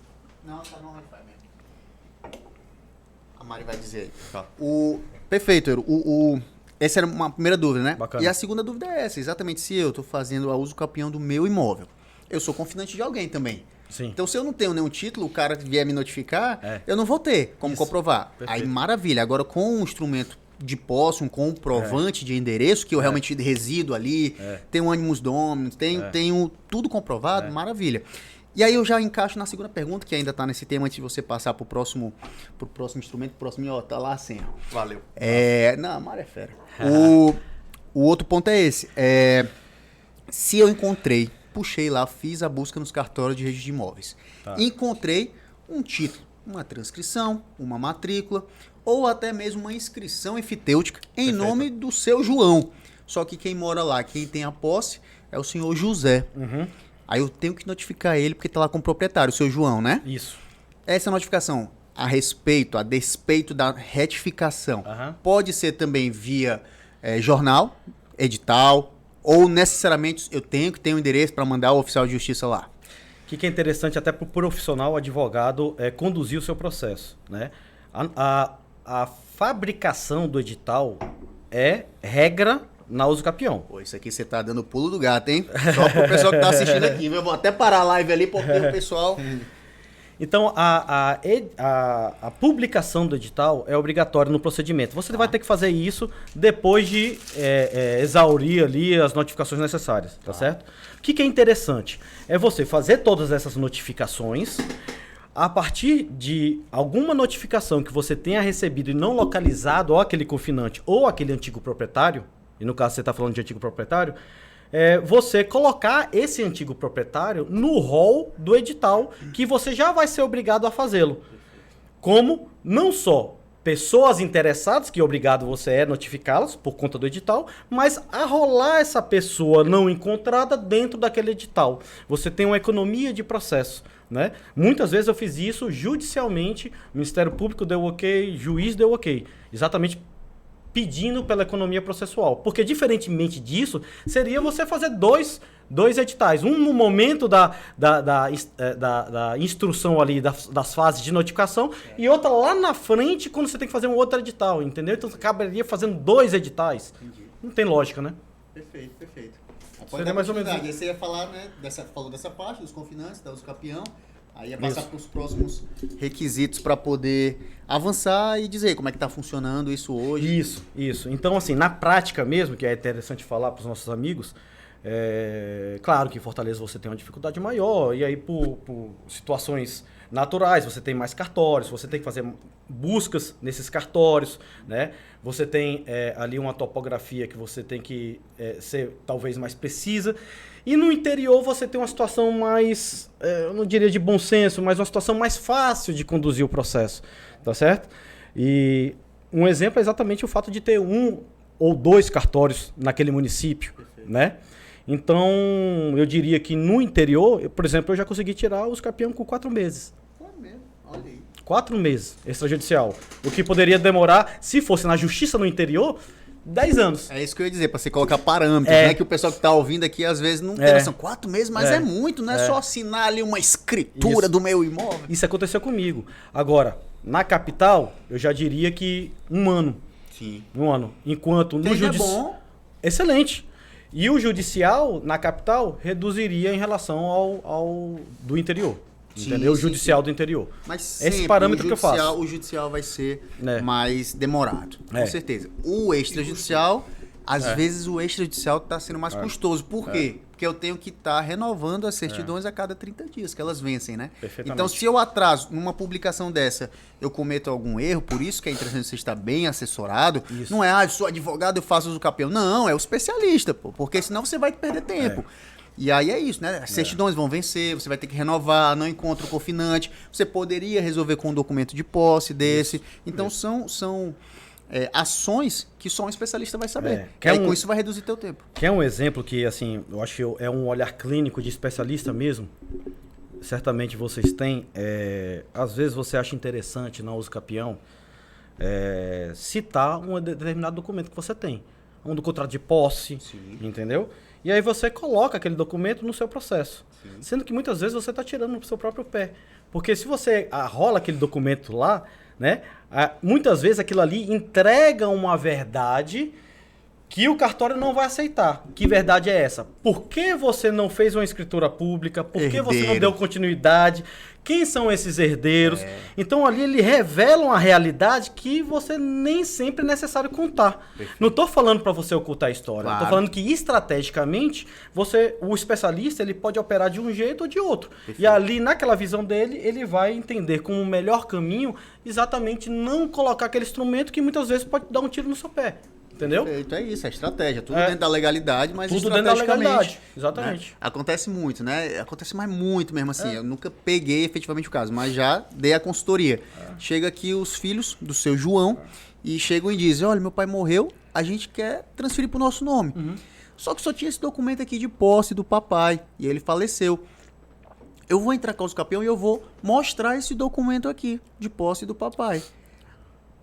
Não, tá no Wi-Fi mesmo. A Mari vai dizer aí. Tá. Perfeito, Euro. Essa era uma primeira dúvida, né? Bacana. E a segunda dúvida é essa. Exatamente, se eu tô fazendo a uso capião do meu imóvel, eu sou confinante de alguém também. Sim. Então, se eu não tenho nenhum título, o cara vier me notificar, É. eu não vou ter como Isso. comprovar. Perfeito. Aí, maravilha. Agora, com um instrumento de posse, um comprovante de endereço, que eu realmente resido ali, tenho um animus dominus, tenho tudo comprovado, maravilha. E aí eu já encaixo na segunda pergunta, que ainda está nesse tema, antes de você passar pro próximo instrumento, tá lá a senha. Valeu. Não, a Mara é fera. O outro ponto é esse. Se eu encontrei, puxei lá, fiz a busca nos cartórios de registro de imóveis. Encontrei um título, uma transcrição, uma matrícula, ou até mesmo uma inscrição enfitêutica em nome do seu João. Só que quem mora lá, quem tem a posse, é o senhor José. Aí eu tenho que notificar ele, porque está lá como proprietário, o seu João, né? Isso. Essa notificação a despeito da retificação, pode ser também via jornal, edital, ou necessariamente eu tenho que ter um endereço para mandar o oficial de justiça lá. O que é interessante até para o profissional, o advogado, conduzir o seu processo, né? A fabricação do edital é regra na uso capião. Pô, isso aqui você tá dando pulo do gato, hein? Só pro pessoal que tá assistindo aqui, viu? Eu vou até parar a live ali, porque o pessoal... Então, a publicação do edital é obrigatória no procedimento. Você vai ter que fazer isso depois de exaurir ali as notificações necessárias, tá certo? O que é interessante? É você fazer todas essas notificações. A partir de alguma notificação que você tenha recebido e não localizado, ou aquele confinante ou aquele antigo proprietário, e no caso você está falando de antigo proprietário, você colocar esse antigo proprietário no rol do edital, que você já vai ser obrigado a fazê-lo. Como não só pessoas interessadas, que obrigado você é notificá-las por conta do edital, mas arrolar essa pessoa não encontrada dentro daquele edital. Você tem uma economia de processo, né? Muitas vezes eu fiz isso judicialmente, o Ministério Público deu ok, juiz deu ok, exatamente pedindo pela economia processual. Porque diferentemente disso, seria você fazer dois editais. Um no momento da instrução ali, das fases de notificação, e outra lá na frente, quando você tem que fazer um outro edital, entendeu? Então você acabaria fazendo 2 editais. Entendi. Não tem lógica, né? Perfeito. Seria mais ou menos isso. Aí você ia falar, né, falou dessa parte, dos confinantes, da uso capião, aí ia passar para os próximos requisitos para poder avançar e dizer como é que está funcionando isso hoje. Isso. Então, assim, na prática mesmo, que é interessante falar para os nossos amigos, claro que em Fortaleza você tem uma dificuldade maior, e aí por situações naturais, você tem mais cartórios, você tem que fazer buscas nesses cartórios, né? Você tem ali uma topografia que você tem que ser talvez mais precisa. E no interior você tem uma situação mais, eu não diria de bom senso, mas uma situação mais fácil de conduzir o processo, tá certo? E um exemplo é exatamente o fato de ter 1 ou 2 cartórios naquele município, né? Então, eu diria que no interior, por exemplo, eu já consegui tirar os capião com 4 meses. Olha aí. 4 meses extrajudicial. O que poderia demorar, se fosse na justiça no interior, 10 anos. É isso que eu ia dizer, para você colocar parâmetros, né? Que o pessoal que está ouvindo aqui às vezes não tem noção. 4 meses, mas é muito, não é só assinar ali uma escritura do meu imóvel. Isso aconteceu comigo. Agora, na capital, eu já diria que 1 ano. Sim. 1 ano. Enquanto no judicial. É bom. Excelente. E o judicial, na capital, reduziria em relação ao do interior. Sim, entendeu? O sim, judicial do interior. Mas esse parâmetro que eu faço. O judicial vai ser mais demorado, com certeza. O extrajudicial, às vezes o extrajudicial está sendo mais custoso. Por quê? Porque eu tenho que estar renovando as certidões a cada 30 dias, que elas vencem, né? Então, se eu atraso numa publicação dessa, eu cometo algum erro, por isso que é interessante você estar bem assessorado. Isso. Não é, eu sou advogado, eu faço uso capião. Não, é o especialista, porque senão você vai perder tempo. E aí é isso, né? As certidões vão vencer, você vai ter que renovar, não encontra o confinante. Você poderia resolver com um documento de posse desse. Então são ações que só um especialista vai saber. Com isso vai reduzir teu tempo. Quer um exemplo que, assim, eu acho que é um olhar clínico de especialista mesmo? Certamente vocês têm. Às vezes você acha interessante na uso capião citar um determinado documento que você tem. Um do contrato de posse, entendeu? E aí você coloca aquele documento no seu processo. Sim. Sendo que muitas vezes você está tirando no seu próprio pé. Porque se você arrola aquele documento lá, né, muitas vezes aquilo ali entrega uma verdade que o cartório não vai aceitar. Que verdade é essa? Por que você não fez uma escritura pública? Por que você não deu continuidade? Quem são esses herdeiros? Então ali ele revela uma realidade que você nem sempre é necessário contar. Perfeito. Não estou falando para você ocultar a história. Estou falando que estrategicamente o especialista ele pode operar de um jeito ou de outro. Perfeito. E ali naquela visão dele ele vai entender como o melhor caminho exatamente não colocar aquele instrumento que muitas vezes pode dar um tiro no seu pé. Entendeu? Perfeito, é isso, é estratégia. Tudo dentro da legalidade, mas tudo dentro da legalidade, exatamente. Né? Acontece muito, né? Acontece mais muito mesmo assim. Eu nunca peguei efetivamente o caso, mas já dei a consultoria. Chega aqui os filhos do seu João e chegam e dizem, olha, meu pai morreu, a gente quer transferir pro nosso nome. Só que só tinha esse documento aqui de posse do papai e ele faleceu. Eu vou entrar com o capião e eu vou mostrar esse documento aqui de posse do papai.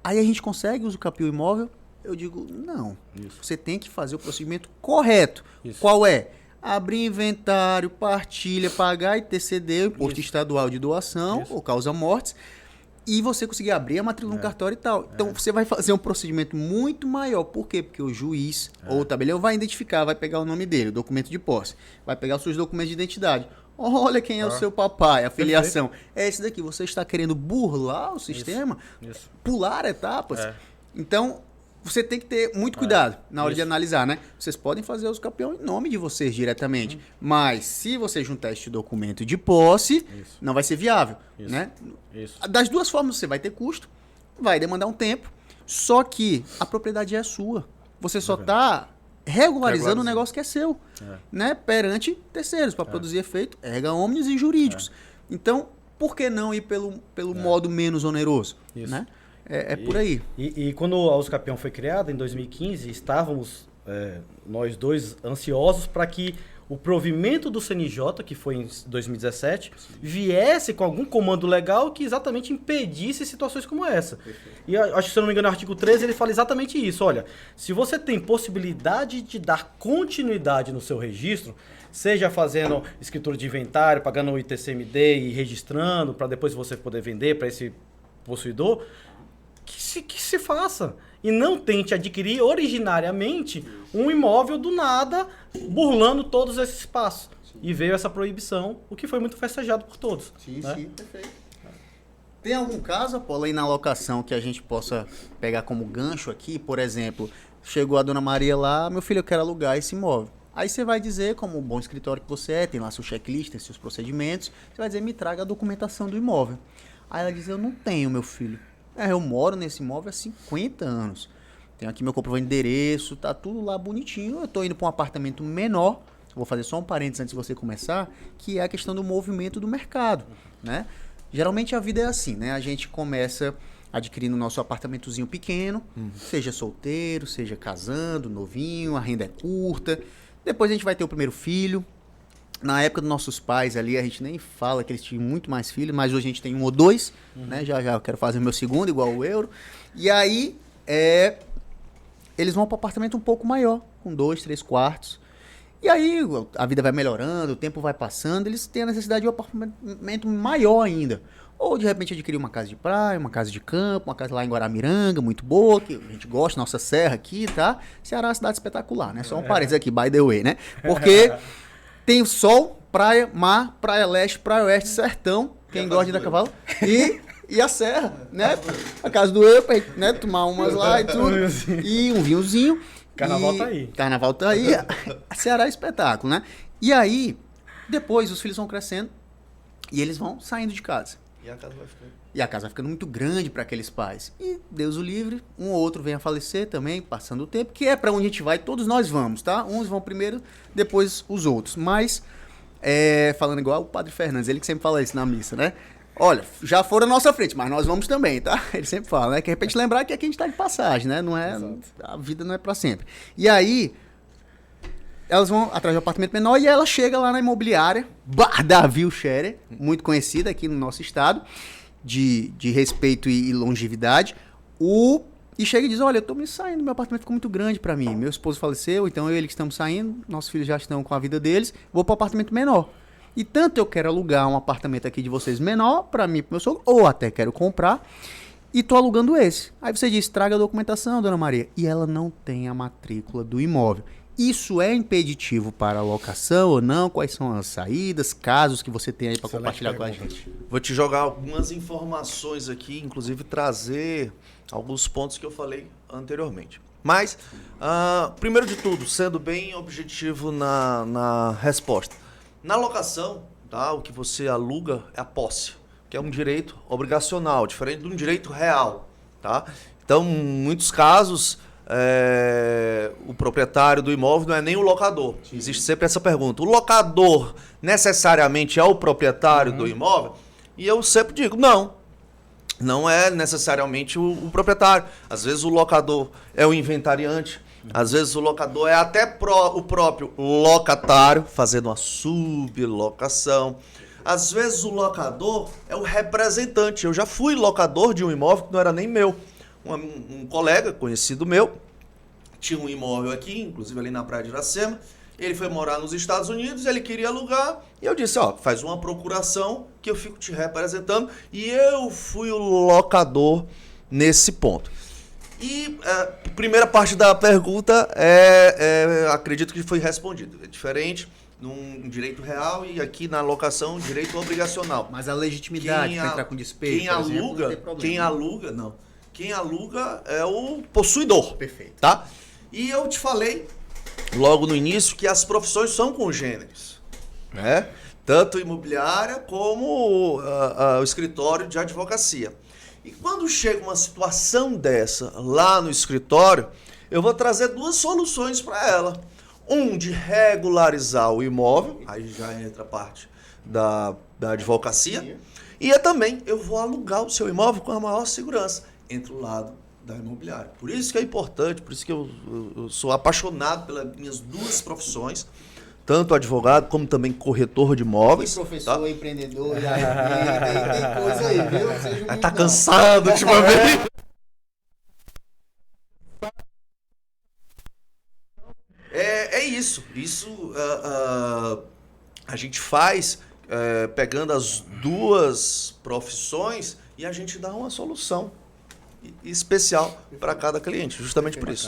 Aí a gente consegue uso capião imóvel? Eu digo, não. Isso. Você tem que fazer o procedimento correto. Isso. Qual é? Abrir inventário, partilha, pagar ITCD, Imposto Estadual de Doação, ou causa-mortes, e você conseguir abrir a matrícula no cartório e tal. Então, você vai fazer um procedimento muito maior. Por quê? Porque o juiz ou o tabelião vai identificar, vai pegar o nome dele, o documento de posse, vai pegar os seus documentos de identidade. Olha quem é o seu papai, a filiação. É esse daqui. Você está querendo burlar o sistema, pular etapas. Então, você tem que ter muito cuidado na hora de analisar, né? Vocês podem fazer os capião em nome de vocês diretamente, mas se você juntar este documento de posse, não vai ser viável, né? Das duas formas, você vai ter custo, vai demandar um tempo, só que a propriedade é sua. Você só está regularizando um negócio que é seu, né? Perante terceiros, para produzir efeito erga omnes e jurídicos. Então, por que não ir pelo modo menos oneroso, né? É por aí. E quando a Usucapião foi criada, em 2015, estávamos nós dois ansiosos para que o provimento do CNJ, que foi em 2017, viesse com algum comando legal que exatamente impedisse situações como essa. Perfeito. E acho que, se eu não me engano, no artigo 13 ele fala exatamente isso. Olha, se você tem possibilidade de dar continuidade no seu registro, seja fazendo escritura de inventário, pagando o ITCMD e registrando para depois você poder vender para esse possuidor, que se faça. E não tente adquirir originariamente um imóvel do nada, burlando todos esses passos. Sim. E veio essa proibição, o que foi muito festejado por todos. Sim, né? sim, perfeito. Tem algum caso, Apolo, aí na locação que a gente possa pegar como gancho aqui? Por exemplo, chegou a dona Maria lá, meu filho, eu quero alugar esse imóvel. Aí você vai dizer, como um bom escritório que você é, tem lá seu checklist, tem seus procedimentos, você vai dizer, me traga a documentação do imóvel. Aí ela diz, eu não tenho, meu filho. Eu moro nesse imóvel há 50 anos. Tenho aqui meu comprovante de endereço, tá tudo lá bonitinho. Eu tô indo para um apartamento menor. Vou fazer só um parênteses antes de você começar, que é a questão do movimento do mercado, né? Geralmente a vida é assim, né? A gente começa adquirindo o nosso apartamentozinho pequeno, seja solteiro, seja casando, novinho, a renda é curta. Depois a gente vai ter o primeiro filho. Na época dos nossos pais ali, a gente nem fala que eles tinham muito mais filhos, mas hoje a gente tem 1 ou 2, né? Já eu quero fazer o meu segundo, igual o Euro. E aí, eles vão para um apartamento um pouco maior, com 2, 3 quartos. E aí, a vida vai melhorando, o tempo vai passando, eles têm a necessidade de um apartamento maior ainda. Ou, de repente, adquirir uma casa de praia, uma casa de campo, uma casa lá em Guaramiranga, muito boa, que a gente gosta, nossa serra aqui, tá? Ceará é uma cidade espetacular, né? Só um parênteses aqui, by the way, né? Porque tem sol, praia, mar, praia leste, praia oeste, sertão, quem gosta de dar cavalo, e a serra, né? A casa do eu, pra gente, né, tomar umas lá e tudo, e um vinhozinho. Carnaval tá aí. Carnaval tá aí. A Ceará é espetáculo, né? E aí, depois os filhos vão crescendo e eles vão saindo de casa. E a casa vai ficando. E a casa vai ficando muito grande para aqueles pais. E Deus o livre, um ou outro vem a falecer também, passando o tempo, que é para onde a gente vai, todos nós vamos, tá? Uns vão primeiro, depois os outros. Mas, falando igual o Padre Fernandes, ele que sempre fala isso na missa, né? Olha, já foram à nossa frente, mas nós vamos também, tá? Ele sempre fala, né? Que de repente lembrar que aqui a gente tá de passagem, né? Não é, a vida não é para sempre. E aí, elas vão atrás do apartamento menor e ela chega lá na imobiliária, Davi Scherer, muito conhecida aqui no nosso estado, de respeito e longevidade, e chega e diz, olha, eu tô me saindo, meu apartamento ficou muito grande para mim, meu esposo faleceu, então eu e ele que estamos saindo, nossos filhos já estão com a vida deles, vou para o apartamento menor. E tanto eu quero alugar um apartamento aqui de vocês menor, para mim e pro meu sogro, ou até quero comprar, e tô alugando esse. Aí você diz, traga a documentação, dona Maria, e ela não tem a matrícula do imóvel. Isso é impeditivo para a locação ou não? Quais são as saídas, casos que você tem aí para compartilhar com a gente? Vou te jogar algumas informações aqui, inclusive trazer alguns pontos que eu falei anteriormente. Mas, primeiro de tudo, sendo bem objetivo na resposta. Na locação, tá, o que você aluga é a posse, que é um direito obrigacional, diferente de um direito real. Tá? Então, em muitos casos, o proprietário do imóvel não é nem o locador. Sim. Existe sempre essa pergunta. O locador necessariamente é o proprietário do imóvel? E eu sempre digo, não é necessariamente o proprietário. Às vezes o locador é o inventariante, às vezes o locador é até o próprio locatário, fazendo uma sublocação. Às vezes o locador é o representante. Eu já fui locador de um imóvel que não era nem meu. Um colega conhecido meu tinha um imóvel aqui, inclusive ali na Praia de Iracema. Ele foi morar nos Estados Unidos, ele queria alugar. E eu disse, faz uma procuração que eu fico te representando. E eu fui o locador nesse ponto. E a primeira parte da pergunta acredito que foi respondida. É diferente num direito real e aqui na locação direito obrigacional. Mas a legitimidade para entrar com despejo, Quem aluga é o possuidor. Perfeito. Tá? E eu te falei logo no início que as profissões são congêneres, né? Tanto imobiliária como o escritório de advocacia. E quando chega uma situação dessa lá no escritório, eu vou trazer 2 soluções para ela. De regularizar o imóvel, aí já entra a parte da advocacia, e também eu vou alugar o seu imóvel com a maior segurança. entre o lado da imobiliária. Por isso que é importante, por isso que eu sou apaixonado pelas minhas duas profissões, tanto advogado como também corretor de imóveis. E professor, tá? Empreendedor, tem coisa aí, viu? Seja tá cansado ultimamente. É isso. Isso a gente faz pegando as duas profissões e a gente dá uma solução especial para cada cliente, justamente por isso.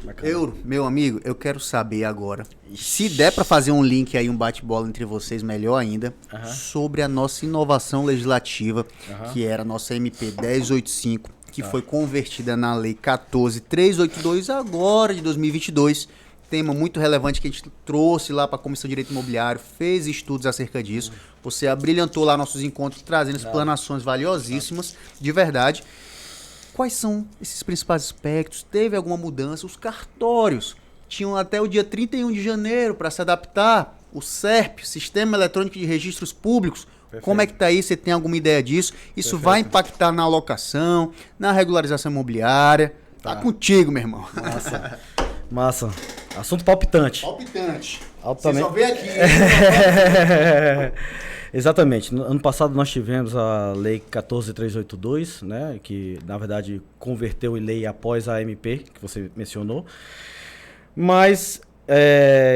Bacana. Euro, meu amigo, eu quero saber agora, se der para fazer um link aí, um bate-bola entre vocês, melhor ainda, sobre a nossa inovação legislativa, que era a nossa MP 1085, que foi convertida na Lei 14.382 agora de 2022. Tema muito relevante que a gente trouxe lá para a Comissão de Direito Imobiliário, fez estudos acerca disso. Você abrilhantou lá nossos encontros, trazendo explanações valiosíssimas, de verdade. Quais são esses principais aspectos? Teve alguma mudança? Os cartórios tinham até o dia 31 de janeiro para se adaptar. O SERP, Sistema Eletrônico de Registros Públicos. Perfeito. Como é que está aí? Você tem alguma ideia disso? Isso Perfeito. Vai impactar na alocação, na regularização imobiliária? Tá contigo, meu irmão. Massa. Assunto palpitante. Palpitante. Altamente. Você só vê aqui. Exatamente. No ano passado nós tivemos a Lei 14.382, né, que na verdade converteu em lei após a MP, que você mencionou. Mas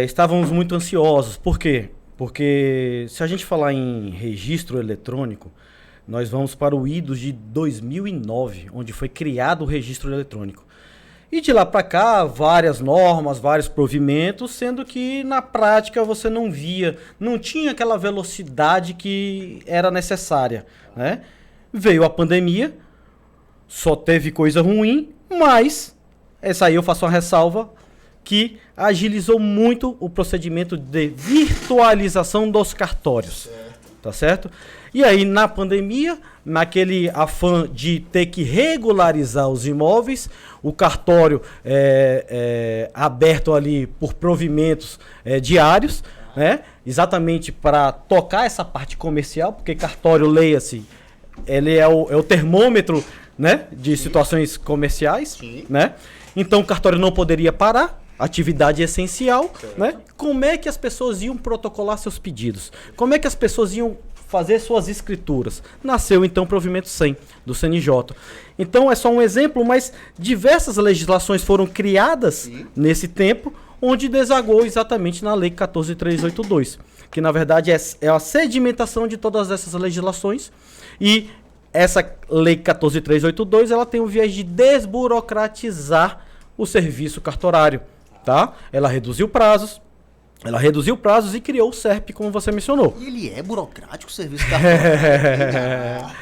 estávamos muito ansiosos. Por quê? Porque se a gente falar em registro eletrônico, nós vamos para o ido de 2009, onde foi criado o registro eletrônico. E de lá para cá, várias normas, vários provimentos, sendo que na prática você não via, não tinha aquela velocidade que era necessária, né? Veio a pandemia, só teve coisa ruim, mas essa aí eu faço uma ressalva, que agilizou muito o procedimento de virtualização dos cartórios, tá certo? E aí, na pandemia, naquele afã de ter que regularizar os imóveis, o cartório aberto ali por provimentos diários, né? Exatamente para tocar essa parte comercial, porque cartório, leia-se, ele é o termômetro, né, de situações comerciais, né? Então, o cartório não poderia parar. Atividade essencial, né? Como é que as pessoas iam protocolar seus pedidos? Como é que as pessoas iam fazer suas escrituras? Nasceu então o provimento 100 do CNJ. Então é só um exemplo, mas diversas legislações foram criadas nesse tempo, onde desagou exatamente na Lei 14.382, que na verdade é a sedimentação de todas essas legislações. E essa Lei 14.382 ela tem o viés de desburocratizar o serviço cartorário. Tá? Ela reduziu prazos e criou o SERP, como você mencionou. E ele é burocrático, o serviço cartorário?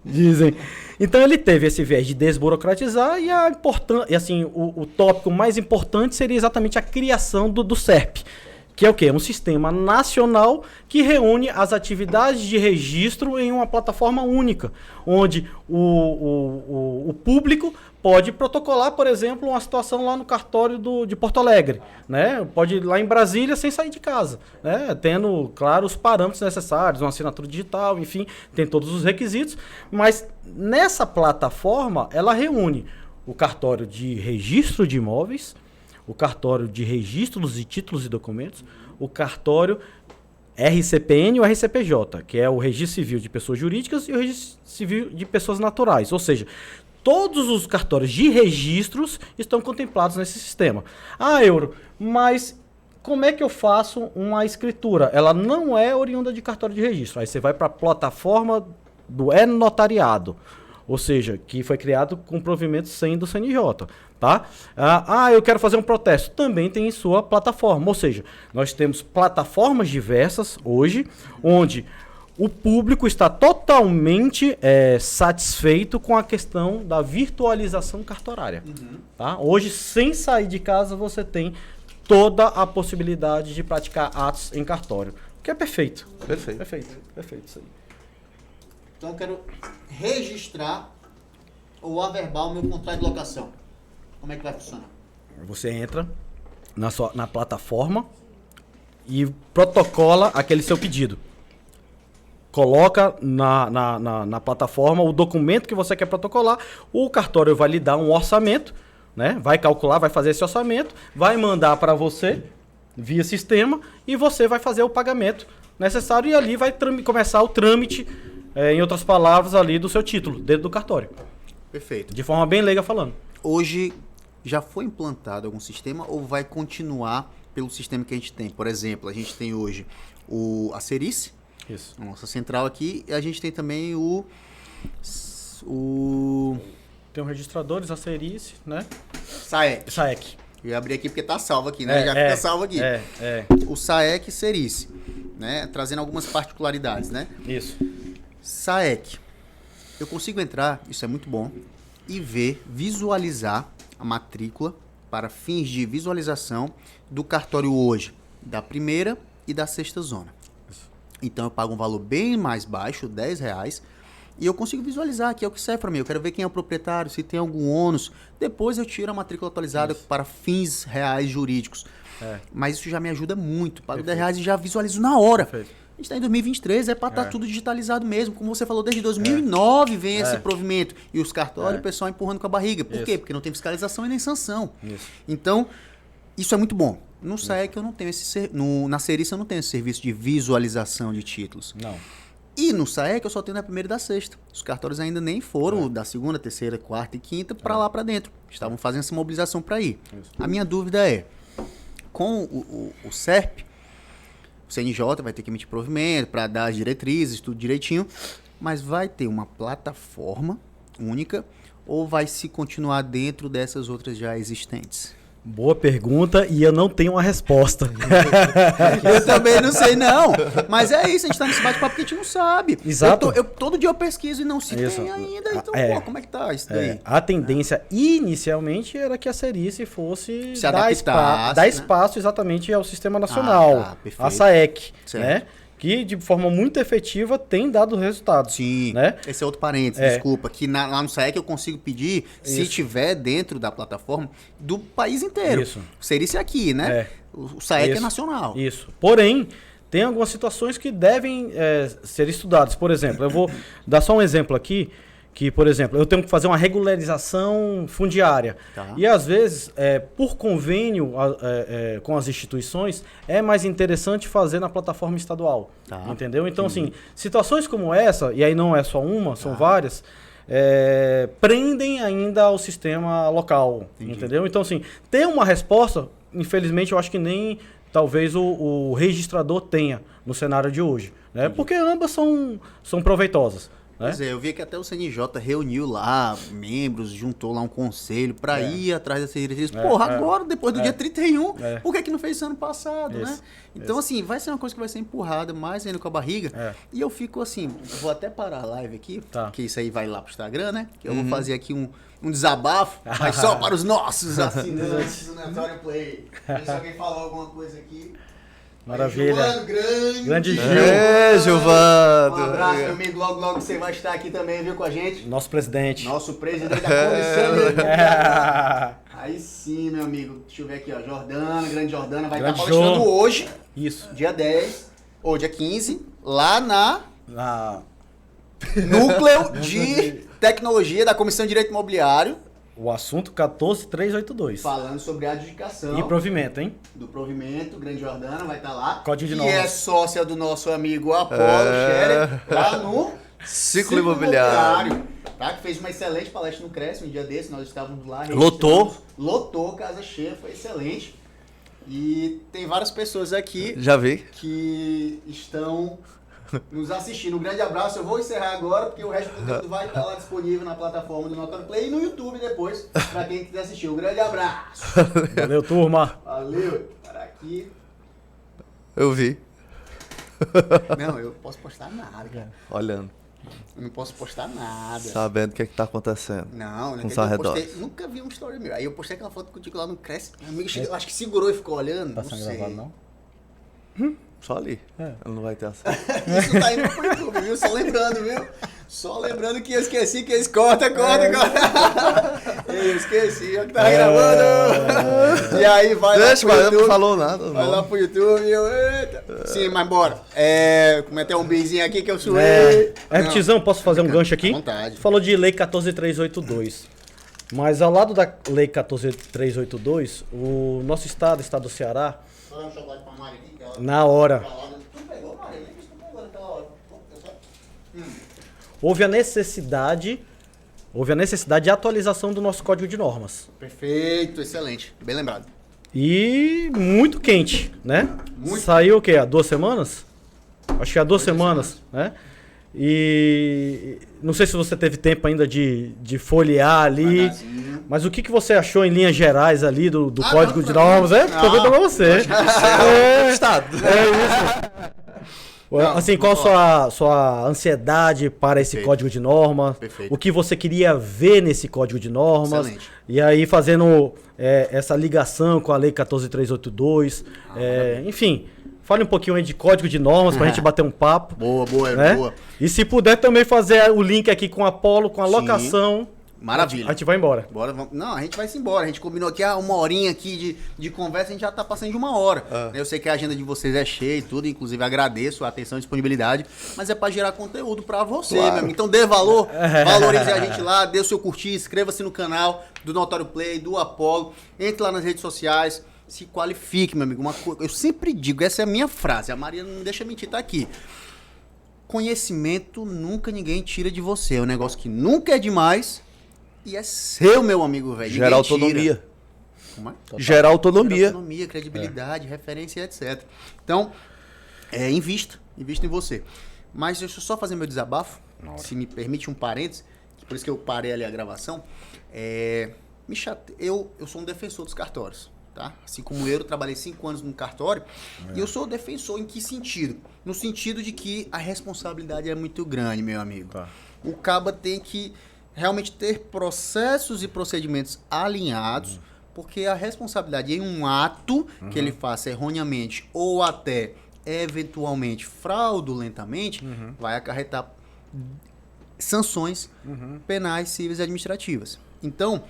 Dizem. Então ele teve esse viés de desburocratizar e o tópico mais importante seria exatamente a criação do SERP. Que é o quê? Um sistema nacional que reúne as atividades de registro em uma plataforma única, onde o público pode protocolar, por exemplo, uma situação lá no cartório de Porto Alegre, né? Pode ir lá em Brasília sem sair de casa, né? Tendo, claro, os parâmetros necessários, uma assinatura digital, enfim, tem todos os requisitos, mas nessa plataforma ela reúne o cartório de registro de imóveis, o cartório de registros de títulos e documentos, o cartório RCPN ou RCPJ, que é o Registro Civil de Pessoas Jurídicas e o Registro Civil de Pessoas Naturais. Ou seja, todos os cartórios de registros estão contemplados nesse sistema. Euro, mas como é que eu faço uma escritura? Ela não é oriunda de cartório de registro. Aí você vai para a plataforma do e-notariado, ou seja, que foi criado com provimento 100 do CNJ. Tá? Eu quero fazer um protesto. Também tem em sua plataforma. Ou seja, nós temos plataformas diversas hoje, onde o público está totalmente satisfeito com a questão da virtualização cartorária. Tá? Hoje, sem sair de casa, você tem toda a possibilidade de praticar atos em cartório. Que é perfeito. Perfeito isso aí. Então eu quero registrar ou averbar o meu contrato de locação. Como é que vai funcionar? Você entra na plataforma e protocola aquele seu pedido. coloca na plataforma o documento que você quer protocolar, o cartório vai lhe dar um orçamento, né? Vai calcular, vai fazer esse orçamento, vai mandar para você via sistema e você vai fazer o pagamento necessário e ali vai começar o trâmite, em outras palavras, ali do seu título, dentro do cartório. Perfeito. De forma bem leiga falando. Hoje já foi implantado algum sistema ou vai continuar pelo sistema que a gente tem? Por exemplo, a gente tem hoje a Cerice, Isso. a nossa central aqui, e a gente tem também Tem os registradores, a Cerice, né? SAEC. Eu ia abrir aqui porque tá salvo aqui, né? Já fica salvo aqui. O SAEC e Cerice, né? Trazendo algumas particularidades, né? Isso. SAEC. Eu consigo entrar, isso é muito bom, e visualizar a matrícula para fins de visualização do cartório hoje, da primeira e da sexta zona. Então eu pago um valor bem mais baixo, R$10, e eu consigo visualizar, que é o que serve para mim. Eu quero ver quem é o proprietário, se tem algum ônus. Depois eu tiro a matrícula atualizada para fins reais jurídicos. Mas isso já me ajuda muito. Pago R$10 e já visualizo na hora. Perfeito. A gente está em 2023, é para estar tudo digitalizado mesmo. Como você falou, desde 2009 vem esse provimento. E os cartórios, o pessoal empurrando com a barriga. Por quê? Porque não tem fiscalização e nem sanção. Isso. Então, isso é muito bom. No SAEC eu não tenho na Cerice eu não tenho esse serviço de visualização de títulos. Não. E no SAEC eu só tenho da primeira e da sexta. Os cartórios ainda nem foram da segunda, terceira, quarta e quinta para lá para dentro. Estavam fazendo essa mobilização para ir. Isso. A minha dúvida é, com o SERP, o CNJ vai ter que emitir provimento para dar as diretrizes, tudo direitinho, mas vai ter uma plataforma única ou vai se continuar dentro dessas outras já existentes? Boa pergunta e eu não tenho uma resposta. Eu também não sei, não. Mas é isso, a gente tá nesse bate-papo porque a gente não sabe. Exato. Todo dia eu pesquiso e não se Isso. tem ainda. Então, como é que tá isso daí? A tendência inicialmente era que a Cerice fosse Se adaptasse, dar né? espaço exatamente ao Sistema Nacional, perfeito. a SAEC, Certo. né? Que de forma muito efetiva tem dado resultados. Sim, né? esse é outro parênteses, desculpa, que lá no SAEC eu consigo pedir, se tiver dentro da plataforma, do país inteiro. Isso. Seria esse aqui, né? O SAEC é nacional. Isso. Porém, tem algumas situações que devem ser estudadas. Por exemplo, eu vou dar só um exemplo aqui, que, por exemplo, eu tenho que fazer uma regularização fundiária. Tá. E, às vezes, por convênio com as instituições, é mais interessante fazer na plataforma estadual. Tá. Entendeu? Então, assim, situações como essa, e aí não é só uma, são várias, prendem ainda ao sistema local. Entendeu? Então, assim, ter uma resposta, infelizmente, eu acho que nem talvez o registrador tenha no cenário de hoje. Né? Porque ambas são proveitosas. Pois é, eu vi que até o CNJ reuniu lá membros, juntou lá um conselho para ir atrás dessas diretrizes. Porra, agora, depois do dia 31, por que não fez isso ano passado, né? Então, assim, vai ser uma coisa que vai ser empurrada mais ainda com a barriga. E eu fico assim, vou até parar a live aqui, porque isso aí vai lá pro Instagram, né? Que eu vou fazer aqui um desabafo, mas só para os nossos assinantes do Notório Play. Se alguém falou alguma coisa aqui... Maravilha. Gilvando, Grande Gil. Gilvando. Um abraço, meu amigo. Logo você vai estar aqui também, viu, com a gente. Nosso presidente. Nosso presidente da comissão. Aí sim, meu amigo. Deixa eu ver aqui, ó. Jordana, grande Jordana, vai estar palestrando hoje, Isso. dia 10, ou dia 15, lá na Na Núcleo de Tecnologia da Comissão de Direito Imobiliário. O assunto 14382. Falando sobre a adjudicação. E provimento, hein? Do provimento, grande Jordana vai estar lá. Código de que normas. é sócia do nosso amigo Apolo Scherer, lá no Ciclo Imobiliário. Tá? Que fez uma excelente palestra no Cresce um dia desse, nós estávamos lá. Lotou. Lotou, casa cheia, foi excelente. E tem várias pessoas aqui Já vi. que estão nos assistindo. Um grande abraço. Eu vou encerrar agora, porque o resto do conteúdo vai estar lá disponível na plataforma do Notório Play e no YouTube depois, para quem quiser assistir. Um grande abraço. Valeu, turma. Valeu. Para aqui. Eu vi. Não, eu não posso postar nada, cara. Olhando. Eu não posso postar nada. Sabendo o que tá acontecendo. Não, Com os eu arredores. postei, nunca vi um story meu. Aí eu postei aquela foto contigo lá no Cresce. Meu amigo chegou, acho que segurou e ficou olhando. Tá não sendo sei. gravado, não? Só ali. Ele não vai ter acesso. Isso tá indo pro YouTube, viu? Só lembrando, viu? Só lembrando que eu esqueci que eles corta. Eu esqueci, eu que tava gravando. E aí vai Deixa, lá pro mas YouTube. não falou nada. Vai lá pro YouTube e eu... Eita. Sim, mas bora. Cometer um bizinho aqui que eu suei. Tizão, posso fazer um gancho aqui? À vontade. Falou de Lei 14.382. Mas ao lado da Lei 14.382, o nosso estado do Ceará, na hora, houve a necessidade de atualização do nosso Código de Normas. Perfeito, excelente. Bem lembrado. E muito quente, né? Muito. Saiu o quê? Há 2 semanas? Acho que há 2 semanas, né? E não sei se você teve tempo ainda de folhear ali, mas o que você achou em linhas gerais ali do Código de Normas? Pergunta pra você. Estado. É isso. Assim, qual a sua ansiedade para esse Código de Normas? Perfeito. O que você queria ver nesse Código de Normas? Excelente. E aí fazendo essa ligação com a Lei 14.382. Enfim, fale um pouquinho aí de Código de Normas pra gente bater um papo. Boa, né? boa. E se puder também fazer o link aqui com a Apolo, com a locação. Maravilha. A gente vai embora. Bora, vamos. Não, a gente vai se embora. A gente combinou aqui uma horinha aqui de conversa, a gente já tá passando de 1 hora. Eu sei que a agenda de vocês é cheia e tudo, inclusive agradeço a atenção e disponibilidade, mas é pra gerar conteúdo pra você, meu amigo. Então dê valor, valorize a gente lá, dê o seu curtir, inscreva-se no canal do Notório Play, do Apolo, entre lá nas redes sociais, se qualifique, meu amigo. Eu sempre digo, essa é a minha frase, a Maria não deixa mentir, tá aqui. Conhecimento nunca ninguém tira de você, é um negócio que nunca é demais. E é seu, meu amigo, velho. Gera autonomia. Como é? Gera autonomia. Gera autonomia, credibilidade, referência, etc. Então, invista em você. Mas deixa eu só fazer meu desabafo, se me permite um parênteses, por isso que eu parei ali a gravação. Eu sou um defensor dos cartórios, tá? Assim como eu trabalhei 5 anos no cartório, e eu sou defensor em que sentido? No sentido de que a responsabilidade é muito grande, meu amigo. Tá. O caba tem que realmente ter processos e procedimentos alinhados, porque a responsabilidade em um ato que ele faça erroneamente ou até eventualmente fraudulentamente vai acarretar sanções penais, civis e administrativas. Então,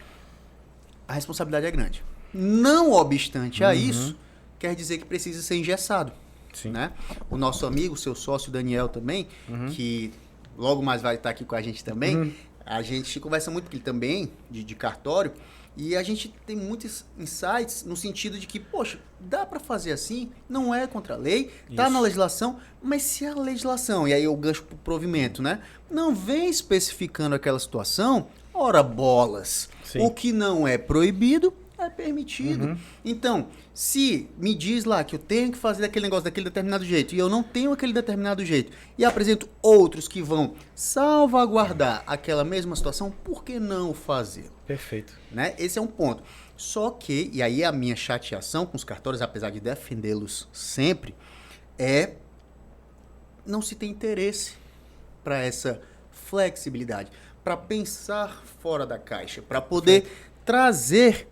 a responsabilidade é grande. Não obstante a isso, quer dizer que precisa ser engessado. Sim. Né? O nosso amigo, seu sócio Daniel também, que logo mais vai estar aqui com a gente também, a gente conversa muito com ele também, de cartório, e a gente tem muitos insights no sentido de que, poxa, dá para fazer assim, não é contra a lei, tá na legislação, mas se a legislação, e aí eu gancho pro provimento, né, não vem especificando aquela situação, ora bolas, Sim. o que não é proibido é permitido. Então, se me diz lá que eu tenho que fazer aquele negócio daquele determinado jeito e eu não tenho aquele determinado jeito e apresento outros que vão salvaguardar aquela mesma situação, por que não fazer? Perfeito. Né? Esse é um ponto. Só que, e aí a minha chateação com os cartórios, apesar de defendê-los sempre, não se tem interesse para essa flexibilidade, para pensar fora da caixa, para poder trazer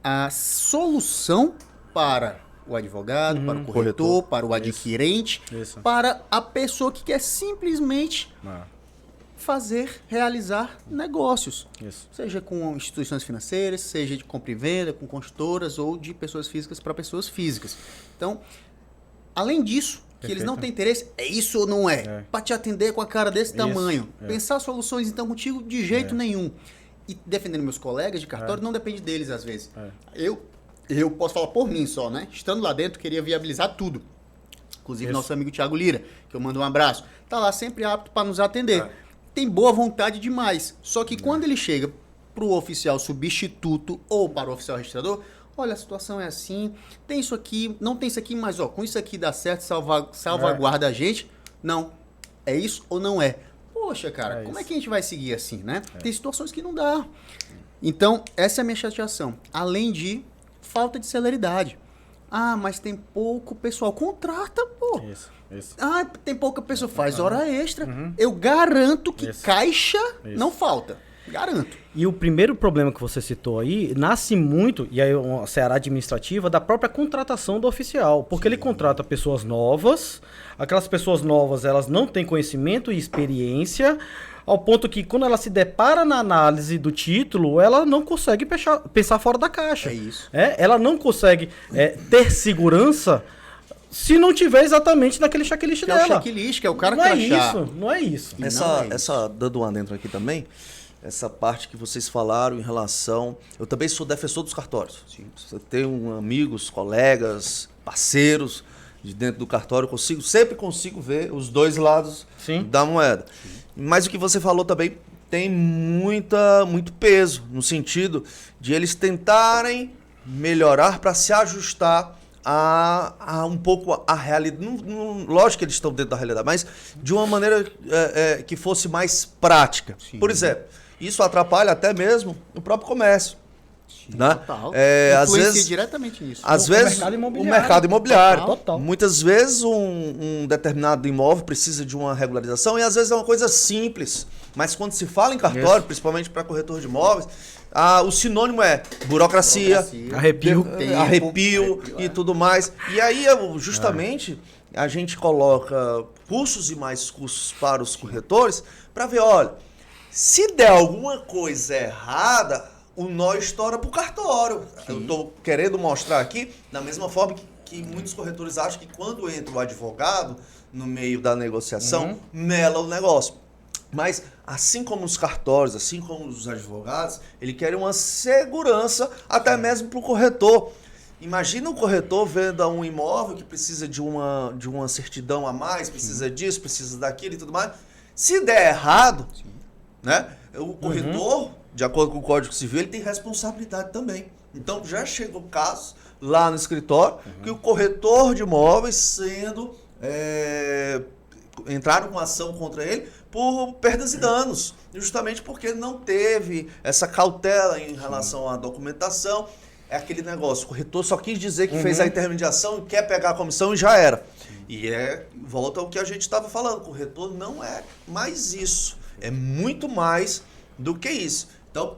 a solução para o advogado, para o corretor, para o adquirente, Isso. para a pessoa que quer simplesmente realizar negócios. Isso. Seja com instituições financeiras, seja de compra e venda, com construtoras ou de pessoas físicas para pessoas físicas. Então, além disso, que eles não têm interesse, é isso ou não é? Para te atender com a cara desse tamanho. Pensar soluções, então, contigo de jeito nenhum. E defendendo meus colegas de cartório, não depende deles, às vezes. Eu posso falar por mim só, né? Estando lá dentro, queria viabilizar tudo. Inclusive, nosso amigo Thiago Lira, que eu mando um abraço, tá lá sempre apto para nos atender. Tem boa vontade demais. Só que quando ele chega para o oficial substituto ou para o oficial registrador, olha, a situação é assim, tem isso aqui, não tem isso aqui, mas ó, com isso aqui dá certo, salvaguarda a gente. Não. É isso ou não é? Poxa, cara, como é que a gente vai seguir assim, né? Tem situações que não dá. Então, essa é a minha chateação. Além de falta de celeridade. Ah, mas tem pouco pessoal. Contrata, pô. Isso. Ah, tem pouca pessoa. Faz hora extra. Eu garanto que caixa não falta. Garanto. E o primeiro problema que você citou aí nasce muito, e aí uma seara administrativa, da própria contratação do oficial. Porque ele contrata pessoas novas, aquelas pessoas novas elas não têm conhecimento e experiência, ao ponto que quando ela se depara na análise do título, ela não consegue pensar fora da caixa. É isso. Ela não consegue ter segurança se não tiver exatamente naquele checklist Que é dela. o checklist, que é o cara Não é crachá. isso, não é isso. Essa dando um adentro aqui também, essa parte que vocês falaram em relação... Eu também sou defensor dos cartórios. Eu tenho amigos, colegas, parceiros de dentro do cartório, sempre consigo ver os dois lados da moeda. Mas o que você falou também tem muito peso, no sentido de eles tentarem melhorar para se ajustar a um pouco a realidade. Lógico que eles estão dentro da realidade, mas de uma maneira que fosse mais prática. Sim. Por exemplo, isso atrapalha até mesmo o próprio comércio. Sim, né? Total. Às vezes, diretamente nisso. Às vezes, o mercado imobiliário. Total. Muitas vezes um determinado imóvel precisa de uma regularização e às vezes é uma coisa simples. Mas quando se fala em cartório, principalmente para corretor de imóveis, o sinônimo é burocracia, arrepio e tudo mais. E aí, justamente, a gente coloca cursos e mais cursos para os corretores para ver, olha, se der alguma coisa errada, o nó estoura para o cartório. Sim. Eu estou querendo mostrar aqui, da mesma forma que muitos corretores acham que quando entra o advogado no meio da negociação, mela o negócio. Mas, assim como os cartórios, assim como os advogados, eles querem uma segurança até mesmo para o corretor. Imagina um corretor vendo um imóvel que precisa de uma certidão a mais, precisa disso, precisa daquilo e tudo mais. Se der errado, né, o corretor, de acordo com o Código Civil, ele tem responsabilidade também. Então, já chegou casos lá no escritório que o corretor de imóveis entraram com ação contra ele por perdas e danos, justamente porque não teve essa cautela em relação à documentação. É aquele negócio, o corretor só quis dizer que fez a intermediação e quer pegar a comissão e já era. E volta ao que a gente estava falando, o corretor não é mais isso, é muito mais do que isso. Então,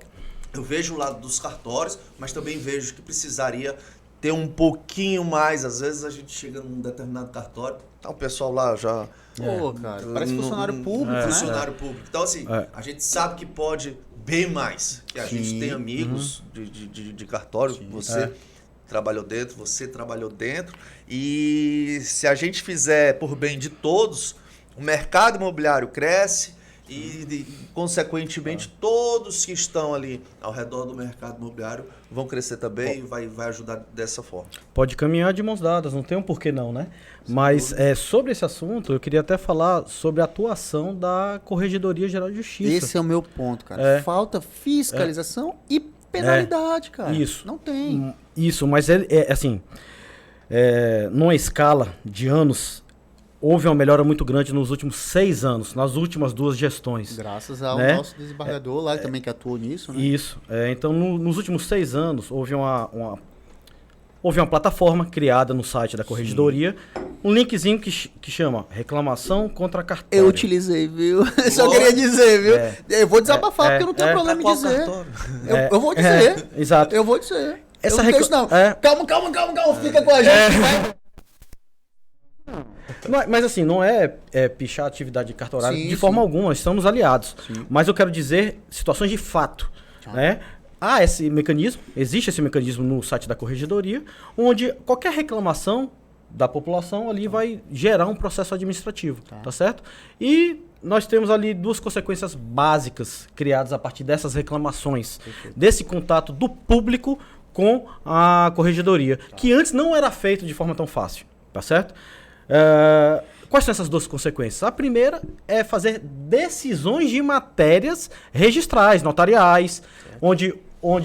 eu vejo o lado dos cartórios, mas também vejo que precisaria ter um pouquinho mais. Às vezes a gente chega num determinado cartório, tá o pessoal lá já... Pô, cara, parece funcionário público, né? Funcionário público. Então, assim, a gente sabe que pode bem mais. Que a gente tem amigos de cartório, você trabalhou dentro, você trabalhou dentro. E se a gente fizer por bem de todos, o mercado imobiliário cresce e consequentemente, todos que estão ali ao redor do mercado imobiliário vão crescer também e vai ajudar dessa forma. Pode caminhar de mãos dadas, não tem um porquê não, né? Mas sobre esse assunto, eu queria até falar sobre a atuação da Corregedoria Geral de Justiça. Esse é o meu ponto, cara. Falta fiscalização e penalidade, cara. Isso. Não tem. Isso, mas assim, numa escala de anos, houve uma melhora muito grande nos últimos 6 anos, nas últimas 2 gestões. Graças ao né? nosso desembargador lá também que atuou nisso, né? Isso. Então, nos últimos 6 anos, houve uma plataforma criada no site da Corregedoria, um linkzinho que chama Reclamação contra Cartório. Eu utilizei, viu? Só queria dizer, viu? Eu vou desabafar porque eu não tenho problema em dizer. Eu vou dizer. Exato. Eu vou dizer. Essa eu não tenho isso, não. Calma. Fica com a gente. Mas assim, não é pichar a atividade de cartorário de forma alguma, estamos aliados. Sim. Mas eu quero dizer situações de fato. Né? Existe esse mecanismo no site da Corregedoria, onde qualquer reclamação da população ali vai gerar um processo administrativo, tá certo? E nós temos ali 2 consequências básicas criadas a partir dessas reclamações, desse contato do público com a Corregedoria, que antes não era feito de forma tão fácil, tá certo? Quais são essas 2 consequências? A primeira é fazer decisões de matérias registrais, notariais, onde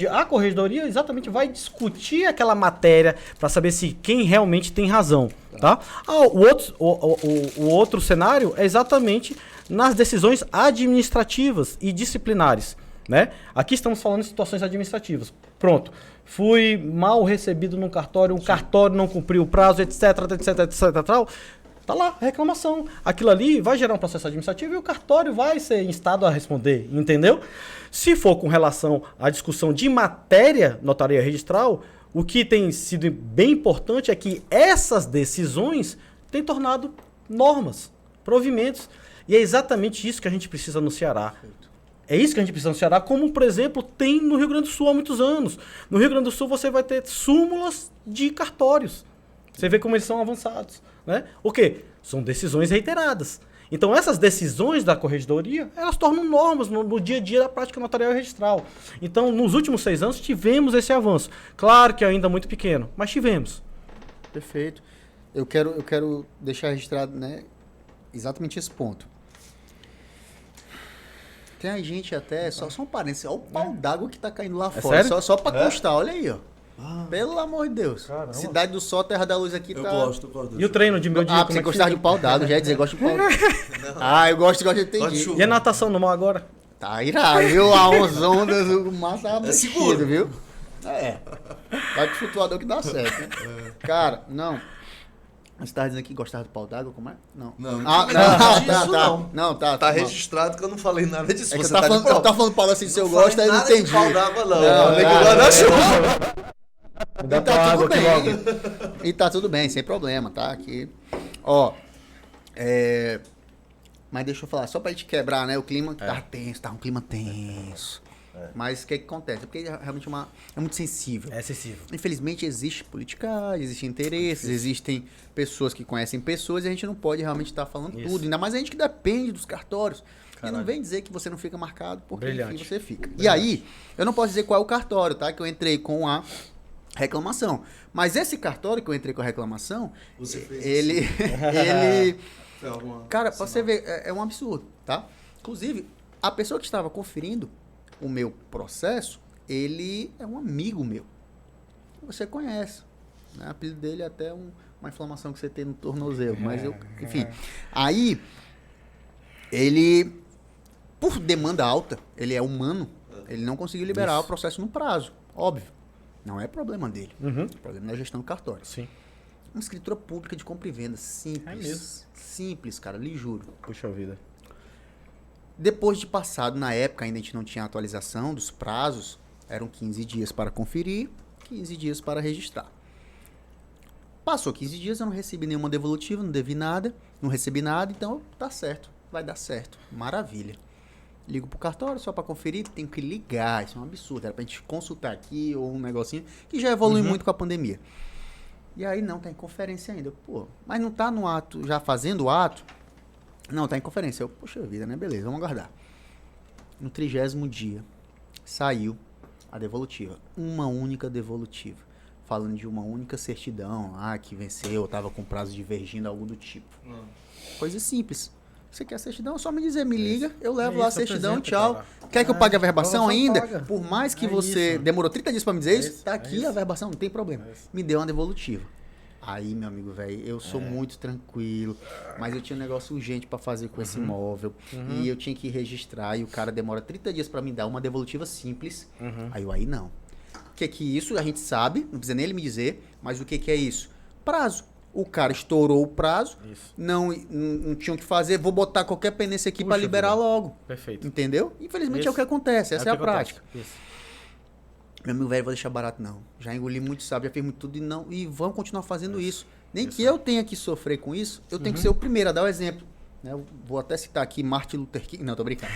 a Corregedoria exatamente vai discutir aquela matéria para saber se quem realmente tem razão. Tá? O outro cenário é exatamente nas decisões administrativas e disciplinares. Né? Aqui estamos falando de situações administrativas. Pronto. Fui mal recebido num cartório, cartório não cumpriu o prazo, etc. Tá lá, reclamação. Aquilo ali vai gerar um processo administrativo e o cartório vai ser instado a responder, entendeu? Se for com relação à discussão de matéria notaria registral, o que tem sido bem importante é que essas decisões têm tornado normas, provimentos. E é exatamente isso que a gente precisa no Ceará. É isso que a gente precisa no Ceará, como, por exemplo, tem no Rio Grande do Sul há muitos anos. No Rio Grande do Sul você vai ter súmulas de cartórios. Você vê como eles são avançados, né? O quê? São decisões reiteradas. Então, essas decisões da corregedoria, elas tornam normas no dia a dia da prática notarial e registral. Então, nos últimos 6 anos, tivemos esse avanço. Claro que ainda muito pequeno, mas tivemos. Perfeito. Eu quero deixar registrado, né, exatamente esse ponto. Tem a gente até, só um parênteses, olha o pau d'água que tá caindo lá fora. sério? Só pra constar, olha aí, ó. Pelo amor de Deus. Caramba. Cidade do Sol, Terra da Luz aqui Eu tá... gosto. E o treino de meu dia? Ah, como você é que gostar de fica? pau d'água, já ia dizer, gosto de pau d'água. Ah, eu gosto, Gosto de entendi. chuva. E a natação no mar agora? Tá irado, viu? As ondas, o mar tá seguro. mexido, viu? É. Vai pro flutuador que dá certo, né? Cara, não. Você tava dizendo que gostava do pau d'água, como é? Não. Não, Ah, não disso, tá. não. Não, tá. Tá mal. registrado que eu não falei nada disso. É que Você eu tava tá de falando, eu prova. tava falando Paulo assim, se eu falei gosto, aí eu não nada de entendi. pau d'água, não. Não, Nem não, que eu não. chuva. Me E dá tua tá água tudo aqui bem. logo. E tá tudo bem, sem problema, tá? Aqui. Ó. Mas deixa eu falar, só pra gente quebrar, né? O clima que tava tenso, tá um clima tenso. Mas o que acontece? Porque realmente é muito sensível. É excessivo. Infelizmente existe politicagem, existem interesses, existem pessoas que conhecem pessoas e a gente não pode realmente estar falando Isso. tudo. Ainda mais a gente que depende dos cartórios. E Caralho. não vem dizer que você não fica marcado, porque Brilhante. enfim, você fica. E aí, eu não posso dizer qual é o cartório, tá? Que eu entrei com a reclamação. Mas esse cartório que eu entrei com a reclamação, Você fez ele... Foi alguma- Cara, pra você ver, é um absurdo, tá? Inclusive, a pessoa que estava conferindo o meu processo, ele é um amigo meu. Você conhece. Né? O apelido dele é até uma inflamação que você tem no tornozelo. Mas eu, enfim. Aí, ele, por demanda alta, ele é humano, ele não conseguiu liberar o processo no prazo. Óbvio. Não é problema dele. Uhum. O problema é a gestão do cartório. Sim. Uma escritura pública de compra e venda. Simples. É mesmo? Simples, cara, lhe juro. Puxa vida. Depois de passado, na época ainda a gente não tinha atualização dos prazos, eram 15 dias para conferir, 15 dias para registrar. Passou 15 dias, eu não recebi nenhuma devolutiva, não devi nada, não recebi nada, então tá certo, vai dar certo. Maravilha. Ligo pro cartório só para conferir, tenho que ligar, isso é um absurdo, era pra gente consultar aqui ou um negocinho, que já evolui muito com a pandemia. E aí não, tá em conferência ainda. Pô, mas não tá no ato, já fazendo o ato? Não, tá em conferência. Eu, poxa vida, né? Beleza, vamos aguardar. No 30º dia, saiu a devolutiva. Uma única devolutiva. Falando de uma única certidão. Ah, que venceu, tava com prazo divergindo, algo do tipo. Coisa simples. Você quer a certidão? É só me dizer, me liga, eu levo lá a Isso, certidão, apresenta, tchau. cara. Quer que eu pague a verbação aprovação ainda? paga. Por mais que É você isso. demorou 30 dias pra me dizer É isso, isso, tá é aqui isso. a verbação, não tem problema. É isso. Me deu uma devolutiva. Aí, meu amigo, velho, eu sou muito tranquilo, mas eu tinha um negócio urgente pra fazer com esse imóvel e eu tinha que registrar e o cara demora 30 dias pra me dar uma devolutiva simples. Aí não. O que que isso? A gente sabe, não precisa nem ele me dizer, mas o que que é isso? Prazo. O cara estourou o prazo, Isso. não tinha o que fazer, vou botar qualquer pendência aqui pra Puxa liberar vida. logo. Perfeito. Entendeu? Infelizmente Isso. é o que acontece, essa é, o a que acontece. prática. Isso. Meu amigo velho, vou deixar barato não. Já engoli muito sábio, já fiz muito tudo e vamos continuar fazendo isso. Nem Isso. que eu tenha que sofrer com isso, eu tenho que ser o primeiro a dar o exemplo. Né? Eu vou até citar aqui Martin Luther King. Não, tô brincando.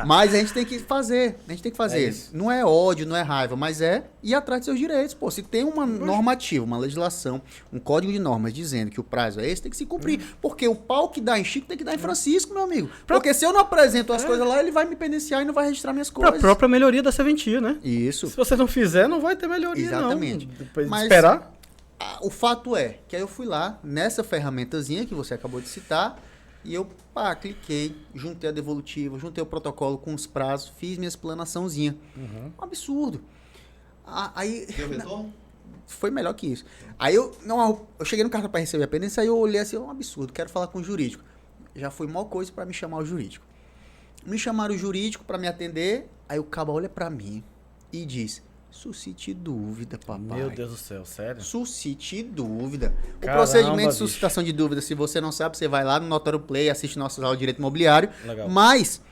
Mas a gente tem que fazer. A gente tem que fazer. isso. Não é ódio, não é raiva, mas é ir atrás dos seus direitos. Pô, se tem uma normativa, uma legislação, um código de normas dizendo que o prazo é esse, tem que se cumprir. Porque o pau que dá em Chico tem que dar em Francisco, meu amigo. Porque se eu não apresento as coisas lá, ele vai me pendenciar e não vai registrar minhas Pra coisas. própria melhoria da serventia, né? Isso. Se você não fizer, não vai ter melhoria, Exatamente. não. Depois de Mas- esperar. O fato é que aí eu fui lá nessa ferramentazinha que você acabou de citar e eu cliquei, juntei a devolutiva, juntei o protocolo com os prazos, fiz minha explanaçãozinha. Um absurdo. Aí Deu retorno? foi melhor que isso. Aí eu cheguei no cartão para receber a pendência, aí eu olhei assim, é um absurdo, quero falar com o jurídico. Já foi maior coisa para me chamar o jurídico. Me chamaram o jurídico para me atender, aí o cabo olha para mim e diz: suscite dúvida, papai. Meu Deus do céu, sério? Suscite dúvida. O Caramba, procedimento de bicho. suscitação de dúvida, se você não sabe, você vai lá no Notório Play, assiste nossas aulas de direito imobiliário. Legal. Mas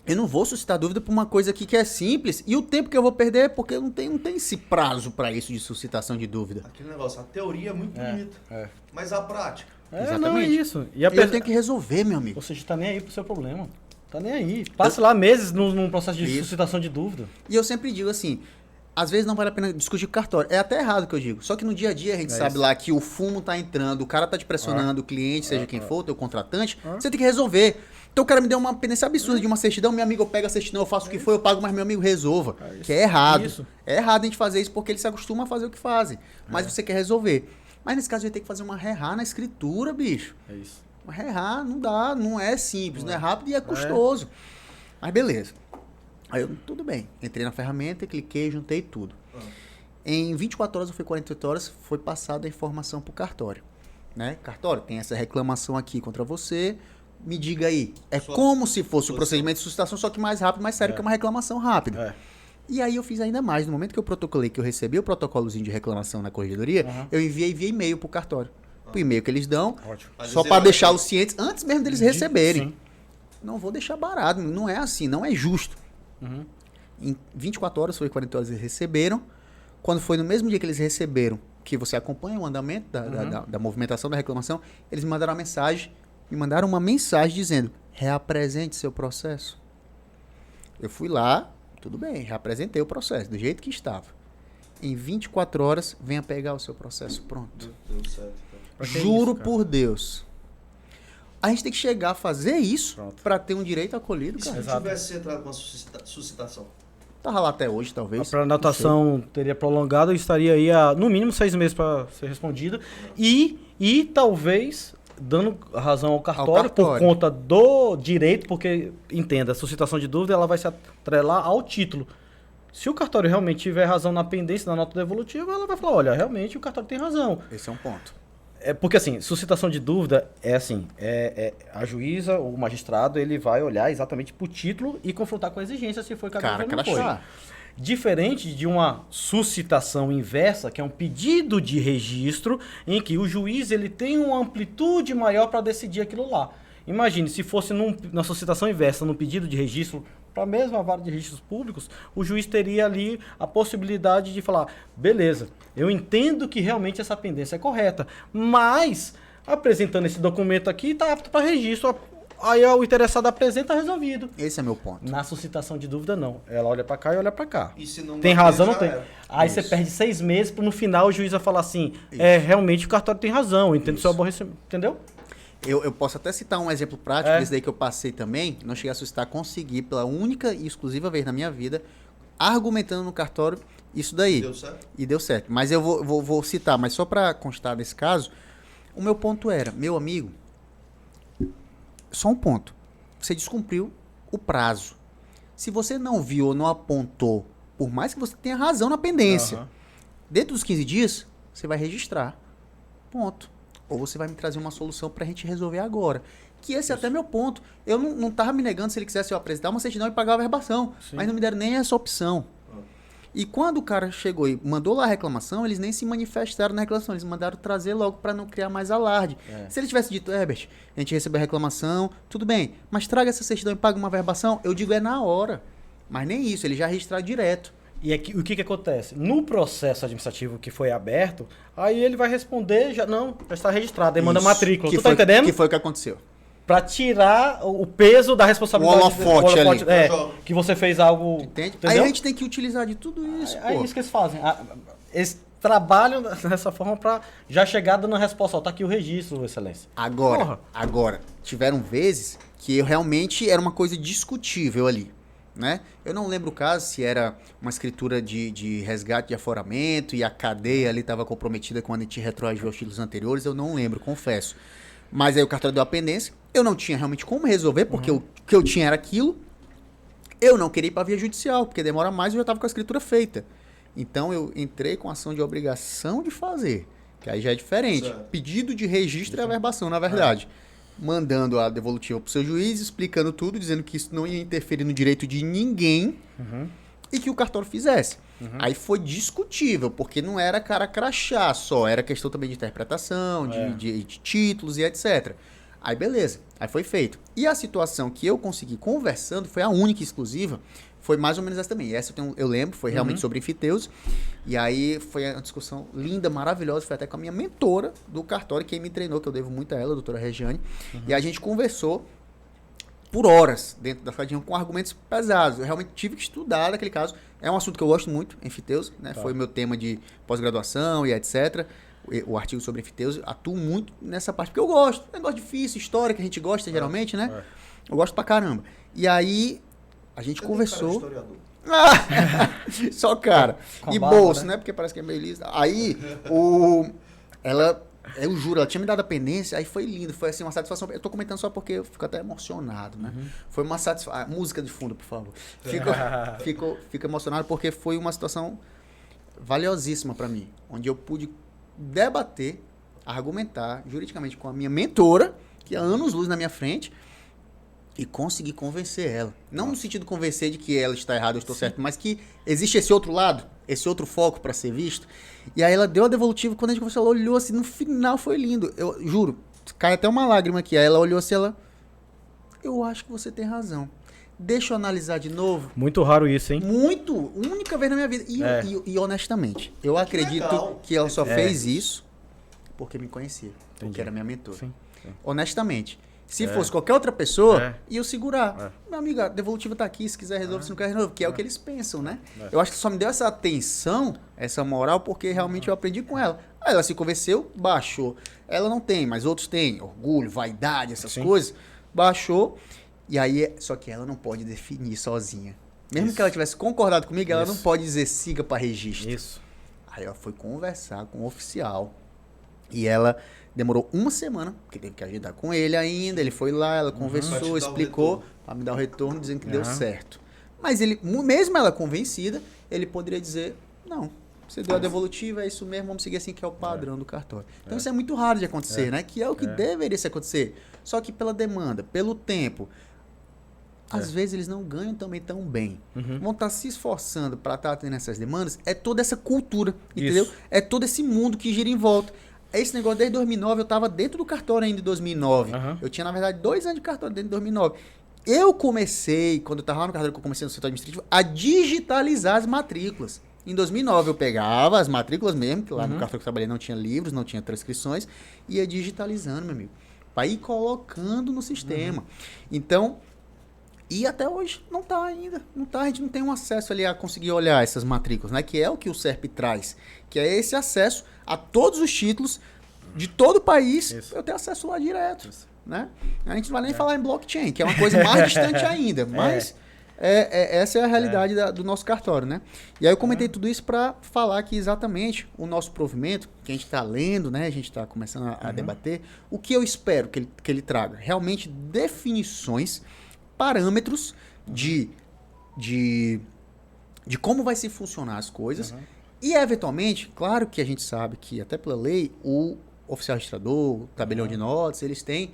Eu não vou suscitar dúvida por uma coisa aqui que é simples e o tempo que eu vou perder é porque não tem esse prazo para isso de suscitação de dúvida. Aquele negócio, a teoria é muito bonita, mas a prática... Não é isso. E eu tenho que resolver, meu amigo. Ou seja, tá nem aí pro seu problema. Tá nem aí. Passe lá meses num processo de suscitação de dúvida. E eu sempre digo assim, às vezes não vale a pena discutir com o cartório. É até errado o que eu digo. Só que no dia a dia a gente sabe isso. lá que o fumo tá entrando, o cara tá te pressionando, o cliente, seja quem for, o teu contratante, você tem que resolver. Então o cara me deu uma pendência absurda de uma certidão, meu amigo, eu pego a certidão, eu faço o que for, eu pago, mas meu amigo resolva. Que é errado. Isso. É errado a gente fazer isso porque eles se acostumam a fazer o que fazem. Mas você quer resolver. Mas nesse caso eu ia ter que fazer uma rerá na escritura, bicho. É isso. Uma rerá não dá, não é simples, não é rápido e é custoso. Mas beleza. Aí eu, tudo bem. Entrei na ferramenta, cliquei, juntei tudo. Em 24 horas ou foi 48 horas, foi passada a informação pro cartório. Né? Cartório, tem essa reclamação aqui contra você. Me diga aí. É como se fosse o procedimento de suscitação, só que mais rápido, mais sério, que é uma reclamação rápida. E aí eu fiz ainda mais. No momento que eu protocolei, que eu recebi o protocolozinho de reclamação na corregedoria, eu enviei via e-mail pro cartório. O e-mail que eles dão, só para deixá-los cientes, antes mesmo deles receberem. Sim. Não vou deixar barato, não é assim, não é justo. Em 24 horas, foi 40 horas eles receberam. Quando foi no mesmo dia que eles receberam, que você acompanha o andamento da movimentação da reclamação, eles me mandaram uma mensagem dizendo, reapresente seu processo. Eu fui lá, tudo bem, reapresentei o processo, do jeito que estava. Em 24 horas, venha pegar o seu processo pronto. Deu certo. Juro por Deus. A gente tem que chegar a fazer isso para ter um direito acolhido, E se cara. não tivesse entrado com a suscitação? Tava lá até hoje, talvez. A anotação teria prolongado e estaria aí no mínimo 6 meses para ser respondida. E talvez dando razão ao cartório por conta do direito, porque, entenda, a suscitação de dúvida ela vai se atrelar ao título. Se o cartório realmente tiver razão na pendência da nota devolutiva, ela vai falar, olha, realmente o cartório tem razão. Esse é um ponto. Porque assim, suscitação de dúvida é assim, a juíza, o magistrado, ele vai olhar exatamente pro título e confrontar com a exigência se foi cabível ou não foi. Diferente de uma suscitação inversa, que é um pedido de registro, em que o juiz ele tem uma amplitude maior para decidir aquilo lá. Imagine, se fosse na suscitação inversa, num pedido de registro, para a mesma vara de registros públicos, o juiz teria ali a possibilidade de falar, beleza, eu entendo que realmente essa pendência é correta, mas apresentando esse documento aqui, está apto para registro. Aí o interessado apresenta, resolvido. Esse é meu ponto. Na suscitação de dúvida, não. Ela olha para cá e olha para cá. E se não tem razão, não já tem. Aí você perde 6 meses para no final o juiz vai falar assim, realmente o cartório tem razão, eu entendo seu aborrecimento, entendeu? Eu posso até citar um exemplo prático desse daí que eu passei também, não cheguei a suscitar, consegui pela única e exclusiva vez na minha vida, argumentando no cartório isso daí. Deu certo? E deu certo. Mas eu vou citar, mas só para constar desse caso, o meu ponto era, meu amigo, só um ponto, você descumpriu o prazo. Se você não viu ou não apontou, por mais que você tenha razão na pendência, dentro dos 15 dias, você vai registrar. Ponto. Ou você vai me trazer uma solução pra gente resolver agora. Que esse é até meu ponto. Eu não tava me negando se ele quisesse eu apresentar uma certidão e pagar a verbação. Mas não me deram nem essa opção. E quando o cara chegou e mandou lá a reclamação, eles nem se manifestaram na reclamação. Eles mandaram trazer logo pra não criar mais alarde. Se ele tivesse dito, Herbert, a gente recebeu a reclamação, tudo bem, mas traga essa certidão e paga uma verbação, eu digo na hora. Mas nem isso, ele já registrou direto. E o que acontece? No processo administrativo que foi aberto, aí ele vai responder, já está registrado, demanda matrícula. Tu tá entendendo? Que foi o que aconteceu. Pra tirar o peso da responsabilidade. O holofote ali. Que você fez algo... Entende? Entendeu? Aí a gente tem que utilizar de tudo isso, É isso que eles fazem. Eles trabalham dessa forma pra já chegar dando a resposta. Ó, tá aqui o registro, excelência. Agora, tiveram vezes que realmente era uma coisa discutível ali. Né? Eu não lembro o caso, se era uma escritura de resgate de aforamento e a cadeia ali estava comprometida quando a gente retroagiu aos títulos anteriores, eu não lembro, confesso. Mas aí o cartório deu a pendência, eu não tinha realmente como resolver, porque o que eu tinha era aquilo, eu não queria ir para via judicial, porque demora mais e eu já estava com a escritura feita. Então eu entrei com ação de obrigação de fazer, que aí já é diferente. Certo. Pedido de registro e averbação, na verdade. Mandando a devolutiva pro seu juiz, explicando tudo, dizendo que isso não ia interferir no direito de ninguém e que o cartório fizesse. Aí foi discutível, porque não era cara crachá só, era questão também de interpretação, de títulos e etc. Aí beleza, aí foi feito. E a situação que eu consegui conversando foi a única e exclusiva, foi mais ou menos essa também. Essa eu lembro, foi realmente sobre enfiteus. E aí foi uma discussão linda, maravilhosa, foi até com a minha mentora do cartório, quem me treinou, que eu devo muito a ela, a doutora Regiane. E a gente conversou por horas dentro da sala com argumentos pesados. Eu realmente tive que estudar naquele caso. É um assunto que eu gosto muito, enfiteus, né? Foi meu tema de pós-graduação e etc. O artigo sobre enfiteus, atuo muito nessa parte, porque eu gosto. Negócio difícil, história que a gente gosta geralmente, né? Eu gosto pra caramba. E aí, a gente conversou. Só cara. Com E barba, bolsa, né? né? Porque parece que é meio liso. Aí, eu juro, ela tinha me dado a pendência, aí foi lindo, foi assim, uma satisfação. Eu tô comentando só porque eu fico até emocionado, né? Foi uma satisfação. Música de fundo, por favor. Fico emocionado porque foi uma situação valiosíssima pra mim, onde eu pude debater, argumentar juridicamente com a minha mentora, que há anos-luz na minha frente, e conseguir convencer ela. Não no sentido de convencer de que ela está errada, eu estou certo, mas que existe esse outro lado, esse outro foco para ser visto. E aí ela deu a devolutiva, quando a gente conversou, ela olhou assim, no final foi lindo. Eu juro, cai até uma lágrima aqui. Aí ela olhou assim, eu acho que você tem razão. Deixa eu analisar de novo. Muito raro isso, hein? Muito, única vez na minha vida. E honestamente, eu acredito que ela só fez isso porque me conhecia, porque era minha mentora. Sim. Honestamente. Se fosse qualquer outra pessoa, ia eu segurar. Meu amigo, a devolutiva tá aqui, se quiser resolve, se não quer resolve, que é o que eles pensam, né? Eu acho que só me deu essa atenção, essa moral, porque realmente eu aprendi com ela. Aí ela se convenceu, baixou. Ela não tem, mas outros têm. Orgulho, vaidade, essas coisas. Baixou. E aí, só que ela não pode definir sozinha. Mesmo que ela tivesse concordado comigo, ela não pode dizer siga para registro. Isso. Aí ela foi conversar com o oficial. E ela demorou uma semana, porque teve que agendar com ele ainda. Ele foi lá, ela conversou, explicou, para me dar o retorno, dizendo que deu certo. Mas ele, mesmo ela convencida, ele poderia dizer, não, você deu a devolutiva, é isso mesmo, vamos seguir assim, que é o padrão do cartório. Então isso é muito raro de acontecer, né? Que é o que deveria se acontecer. Só que pela demanda, pelo tempo, às vezes eles não ganham também tão bem. Vão estar se esforçando para estar tendo essas demandas. É toda essa cultura, entendeu? É todo esse mundo que gira em volta. Esse negócio desde 2009, eu estava dentro do cartório ainda em 2009. Eu tinha, na verdade, 2 anos de cartório dentro de 2009. Eu comecei, quando eu estava lá no cartório, que eu comecei no setor administrativo, a digitalizar as matrículas. Em 2009 eu pegava as matrículas mesmo, que lá no cartório que eu trabalhei não tinha livros, não tinha transcrições, ia digitalizando, meu amigo, para ir colocando no sistema. Então, e até hoje não está ainda. Não tá, a gente não tem um acesso ali a conseguir olhar essas matrículas, né? Que é o que o SERP traz, que é esse acesso a todos os títulos de todo o país. Eu tenho acesso lá direto, né? A gente não vai nem falar em blockchain, que é uma coisa mais distante ainda, mas essa é a realidade do nosso cartório, né? E aí eu comentei tudo isso para falar que exatamente o nosso provimento, que a gente está lendo, né? A gente está começando a debater, o que eu espero que ele traga? Realmente definições, parâmetros de como vai se funcionar as coisas. E, eventualmente, claro que a gente sabe que, até pela lei, o oficial registrador, o tabelião de notas, eles têm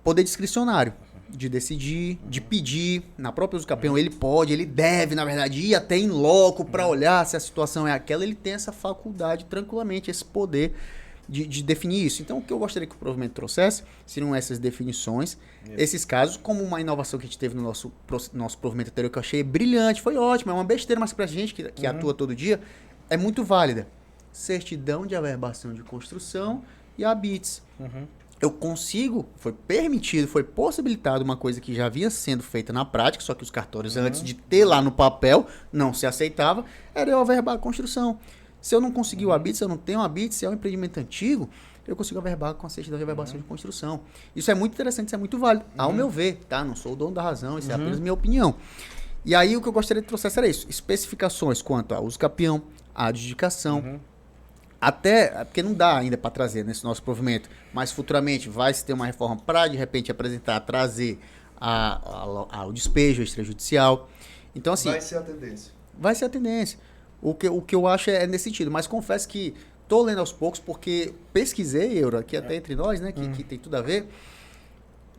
poder discricionário de decidir, de pedir. Na própria usucapião, ele pode, ele deve, na verdade, ir até em loco para olhar se a situação é aquela. Ele tem essa faculdade, tranquilamente, esse poder de definir isso. Então, o que eu gostaria que o provimento trouxesse seriam essas definições, esses casos, como uma inovação que a gente teve no nosso provimento anterior, que eu achei brilhante, foi ótimo, é uma besteira, mas pra gente que atua todo dia, é muito válida. Certidão de averbação de construção e habites. Eu consigo, foi permitido, foi possibilitado uma coisa que já havia sendo feita na prática, só que os cartórios, antes de ter lá no papel, não se aceitava, era eu averbar a construção. Se eu não conseguir o habite, se eu não tenho o habite, se é um empreendimento antigo, eu consigo averbar com a certidão de averbação de construção. Isso é muito interessante, isso é muito válido, ao meu ver, tá? Não sou o dono da razão, isso é apenas minha opinião. E aí o que eu gostaria de trouxer era isso, especificações quanto ao uso capião, a adjudicação, até, porque não dá ainda para trazer nesse nosso provimento, mas futuramente vai se ter uma reforma para, de repente, trazer o despejo extrajudicial. Então, assim... Vai ser a tendência. Vai ser a tendência. O que eu acho é nesse sentido, mas confesso que estou lendo aos poucos, porque pesquisei, Euro, aqui até entre nós, né, que tem tudo a ver,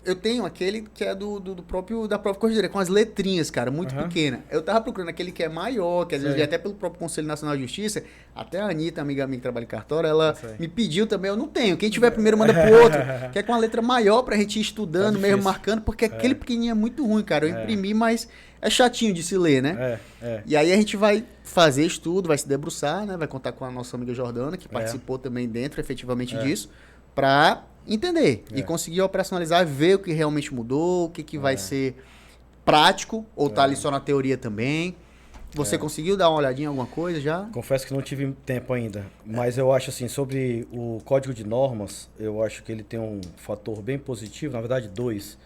Eu tenho aquele que é da própria corregedoria, com as letrinhas, cara, muito pequena. Eu tava procurando aquele que é maior, que às vezes até pelo próprio Conselho Nacional de Justiça, até a Anitta, amiga minha que trabalha em cartório, ela me pediu também, eu não tenho. Quem tiver primeiro manda pro outro, que é com a letra maior pra gente ir estudando, mesmo marcando, porque aquele pequenininho é muito ruim, cara. Eu imprimi, mas é chatinho de se ler, né? E aí a gente vai fazer estudo, vai se debruçar, né? Vai contar com a nossa amiga Jordana, que participou também dentro, efetivamente, disso, pra entender e conseguir operacionalizar, ver o que realmente mudou, o que vai ser prático, ou tá ali só na teoria também. Você conseguiu dar uma olhadinha em alguma coisa já? Confesso que não tive tempo ainda, mas eu acho assim, sobre o Código de Normas, eu acho que ele tem um fator bem positivo, na verdade dois.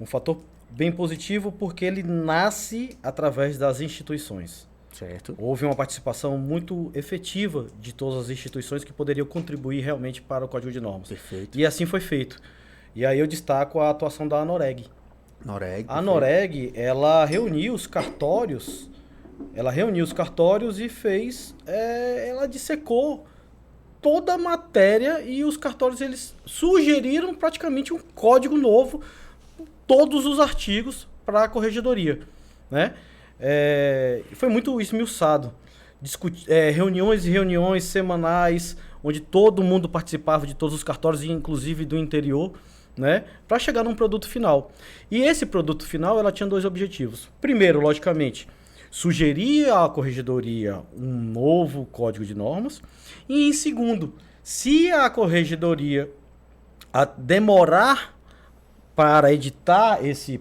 Um fator bem positivo porque ele nasce através das instituições. Certo. Houve uma participação muito efetiva de todas as instituições que poderiam contribuir realmente para o Código de Normas. Perfeito. E assim foi feito. E aí eu destaco a atuação da ANOREG. A ANOREG, ela reuniu os cartórios, e fez, ela dissecou toda a matéria e os cartórios, eles sugeriram praticamente um código novo, todos os artigos para a corregedoria, né? Foi muito esmiuçado. Reuniões e reuniões semanais, onde todo mundo participava de todos os cartórios, inclusive do interior, né, para chegar num produto final. E esse produto final, ela tinha dois objetivos. Primeiro, logicamente, sugerir à corregedoria um novo código de normas. E em segundo, se a corregedoria demorar para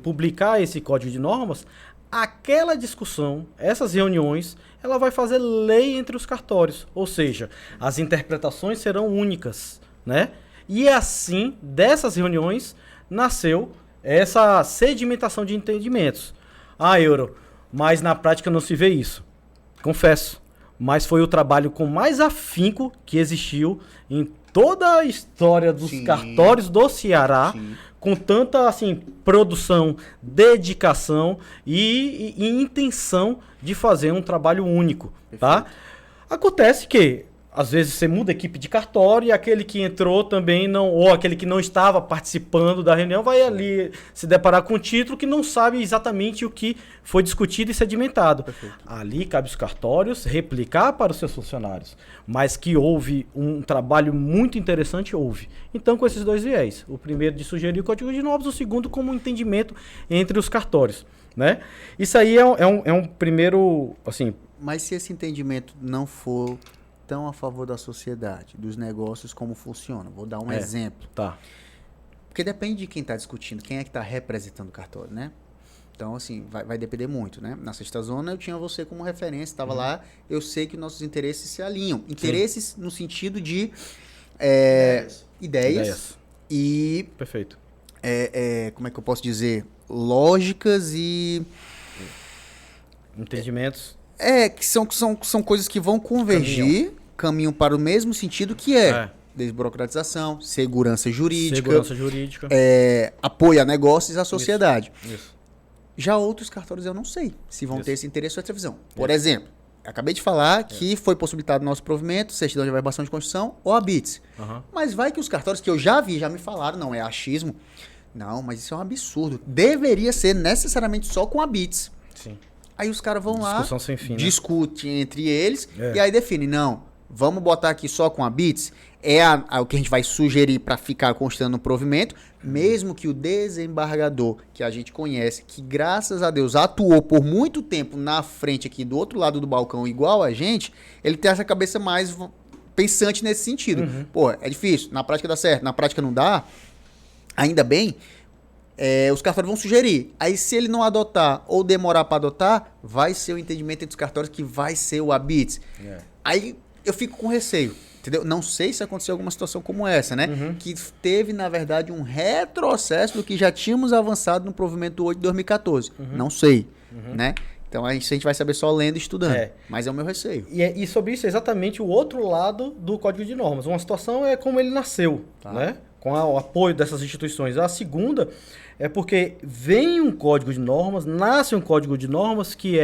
publicar esse código de normas, aquela discussão, essas reuniões, ela vai fazer lei entre os cartórios. Ou seja, as interpretações serão únicas, né? E assim, dessas reuniões, nasceu essa sedimentação de entendimentos. Euro, mas na prática não se vê isso. Confesso. Mas foi o trabalho com mais afinco que existiu em toda a história dos cartórios do Ceará, com tanta assim, produção, dedicação e intenção de fazer um trabalho único. Tá? Acontece que às vezes você muda a equipe de cartório e aquele que entrou também não, ou aquele que não estava participando da reunião vai ali se deparar com um título que não sabe exatamente o que foi discutido e sedimentado. Perfeito. Ali cabe os cartórios replicar para os seus funcionários, mas que houve um trabalho muito interessante, houve. Então, com esses dois viés, o primeiro de sugerir o código de normas, o segundo como um entendimento entre os cartórios, né? Isso aí é um primeiro, assim... Mas se esse entendimento não for tão a favor da sociedade, dos negócios, como funciona. Vou dar um exemplo. Tá. Porque depende de quem está discutindo, quem é que está representando o cartório, né? Então, assim, vai depender muito, né? Na Sexta Zona, eu tinha você como referência, estava lá, eu sei que nossos interesses se alinham. Interesses no sentido de ideias e... Perfeito. Como é que eu posso dizer? Lógicas e... Entendimentos. Que são coisas que vão convergir, caminham para o mesmo sentido que desburocratização, segurança jurídica, apoio a negócios e à sociedade. Isso. Já outros cartórios eu não sei se vão ter esse interesse ou essa visão. Por exemplo, acabei de falar que foi possibilitado no nosso provimento, certidão de averbação de Constituição ou habeas. Mas vai que os cartórios que eu já vi, já me falaram, não é achismo. Não, mas isso é um absurdo. Deveria ser necessariamente só com habeas. Sim. Aí os caras vão lá, sem fim, discutem entre eles e aí definem, não, vamos botar aqui só com a BITS, o que a gente vai sugerir para ficar constando no provimento, mesmo que o desembargador, que a gente conhece, que graças a Deus atuou por muito tempo na frente aqui do outro lado do balcão igual a gente, ele tem essa cabeça mais pensante nesse sentido. Pô, é difícil, na prática dá certo, na prática não dá, ainda bem... os cartórios vão sugerir. Aí, se ele não adotar ou demorar para adotar, vai ser o entendimento entre os cartórios que vai ser o habeas. Aí, eu fico com receio, entendeu? Não sei se aconteceu alguma situação como essa, né? Que teve, na verdade, um retrocesso do que já tínhamos avançado no provimento 8 de 2014. Não sei, né? Então, isso a gente vai saber só lendo e estudando. Mas é o meu receio. E sobre isso, é exatamente o outro lado do Código de Normas. Uma situação é como ele nasceu, né? Com o apoio dessas instituições. A segunda é porque vem um código de normas, nasce um código de normas que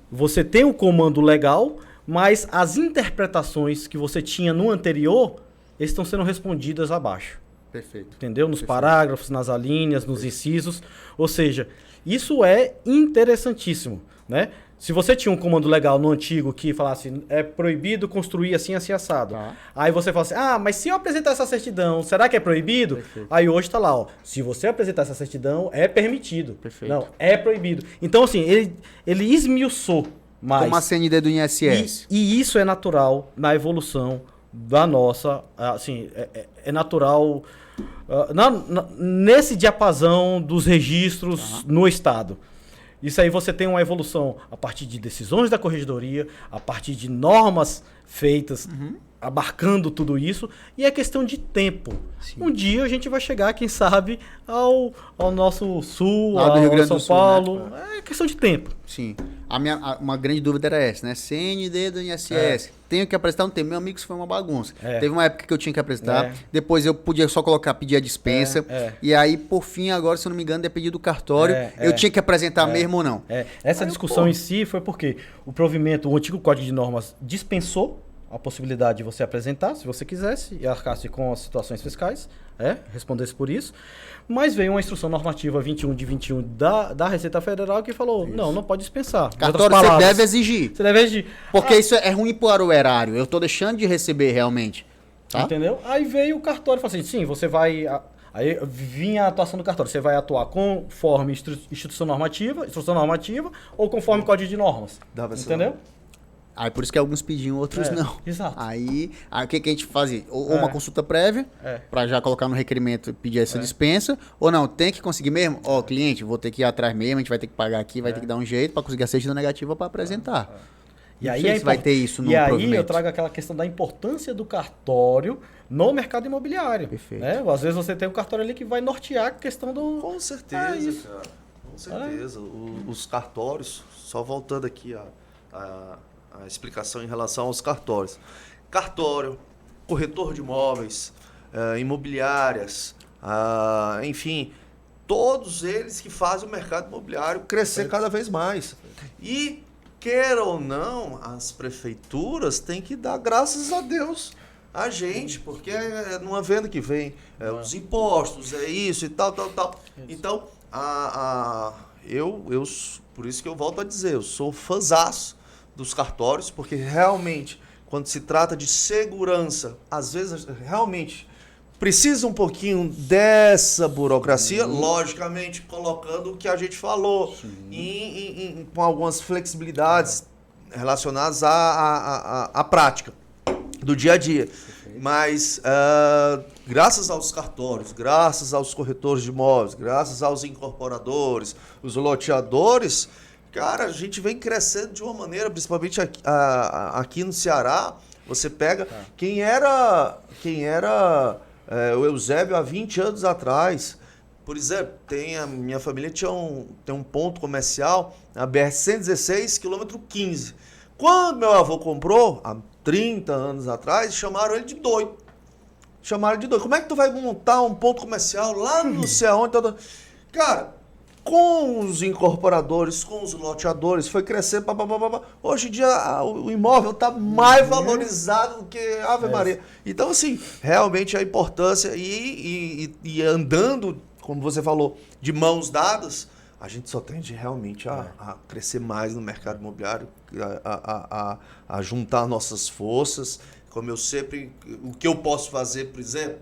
você tem o comando legal, mas as interpretações que você tinha no anterior estão sendo respondidas abaixo. Perfeito. Entendeu? Nos parágrafos, nas alíneas, nos incisos. Ou seja, isso é interessantíssimo, né? Se você tinha um comando legal no antigo que falasse é proibido construir assim, assim, assado. Tá. Aí você fala assim, mas se eu apresentar essa certidão, será que é proibido? Perfeito. Aí hoje tá lá, ó, se você apresentar essa certidão, é permitido. Perfeito. Não, é proibido. Então, assim, ele esmiuçou mais. Como a CND do INSS. E isso é natural na evolução da nossa, assim, é natural nesse diapasão dos registros no Estado. Isso aí você tem uma evolução a partir de decisões da corregedoria, a partir de normas feitas, abarcando tudo isso, e é questão de tempo. Sim. Um dia a gente vai chegar, quem sabe, ao nosso sul, Lá do Rio Grande São do Sul, Paulo. né? É questão de tempo. Sim. Uma grande dúvida era essa, né? CND do INSS. Tenho que apresentar, não tem. Meu amigo, isso foi uma bagunça. É. Teve uma época que eu tinha que apresentar. É. Depois eu podia só pedir a dispensa. E aí, por fim, agora, se eu não me engano, depende do cartório. Eu tinha que apresentar mesmo ou não. Essa discussão em si foi porque o provimento, o antigo Código de Normas dispensou a possibilidade de você apresentar, se você quisesse, e arcasse com as situações fiscais, respondesse por isso. Mas veio uma instrução normativa 21 de 21 da Receita Federal que falou, não pode dispensar. Cartório você deve exigir. Você deve exigir. Porque isso é ruim para o erário. Eu tô deixando de receber realmente. Tá? Entendeu? Aí veio o cartório e falou assim, sim, você vai... Aí vinha a atuação do cartório. Você vai atuar conforme instrução normativa ou conforme Código de Normas. Entendeu? Aí por isso que alguns pediam, outros não. Exato. Aí o que a gente fazia? Ou uma consulta prévia, para já colocar no requerimento e pedir essa dispensa, ou não, tem que conseguir mesmo? Ó, cliente, vou ter que ir atrás mesmo, a gente vai ter que pagar aqui, vai ter que dar um jeito para conseguir a certidão negativa para apresentar. E aí se vai ter isso no E aí provimento. eu trago aquela questão da importância do cartório no mercado imobiliário. Perfeito. Né? Às vezes você tem um cartório ali que vai nortear a questão do... Com certeza, isso. cara. Com certeza. Os cartórios, só voltando aqui a explicação em relação aos cartórios. Cartório, corretor de imóveis, imobiliárias, enfim, todos eles que fazem o mercado imobiliário crescer cada vez mais. E, queira ou não, as prefeituras têm que dar graças a Deus a gente, porque é numa venda que vem os impostos, é isso e tal. Então, por isso que eu volto a dizer, eu sou fãzaço dos cartórios, porque realmente, quando se trata de segurança, às vezes realmente precisa um pouquinho dessa burocracia, logicamente colocando o que a gente falou, com algumas flexibilidades relacionadas à prática do dia a dia. Mas, graças aos cartórios, graças aos corretores de imóveis, graças aos incorporadores, os loteadores, cara, a gente vem crescendo de uma maneira, principalmente aqui no Ceará. Você pega quem era o Eusébio há 20 anos atrás. Por exemplo, a minha família tem um ponto comercial na BR-116, quilômetro 15. Quando meu avô comprou, há 30 anos atrás, chamaram ele de doido. Como é que tu vai montar um ponto comercial lá no céu? Cara, com os incorporadores, com os loteadores, foi crescendo. Hoje em dia o imóvel está mais valorizado do que Ave Maria. Então, assim, realmente a importância e andando, como você falou, de mãos dadas, a gente só tende realmente a crescer mais no mercado imobiliário, a juntar nossas forças. Como eu sempre, o que eu posso fazer, por exemplo,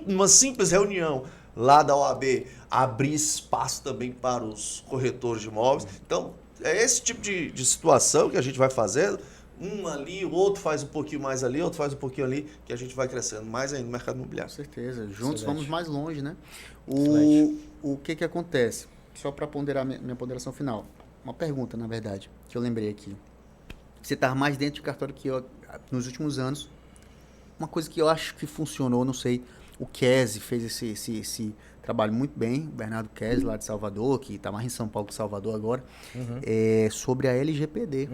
numa simples reunião lá da OAB, abrir espaço também para os corretores de imóveis. Então, é esse tipo de situação que a gente vai fazendo. Um ali, o outro faz um pouquinho mais ali, outro faz um pouquinho ali, que a gente vai crescendo mais ainda no mercado imobiliário. Com certeza. Juntos Excelente. vamos mais longe, né? O que acontece? Só para ponderar minha ponderação final. Uma pergunta, na verdade, que eu lembrei aqui. Você está mais dentro de cartório que eu nos últimos anos. Uma coisa que eu acho que funcionou, não sei, o Kese fez esse trabalho muito bem, o Bernardo Kese, lá de Salvador, que está mais em São Paulo que Salvador agora, sobre a LGPD.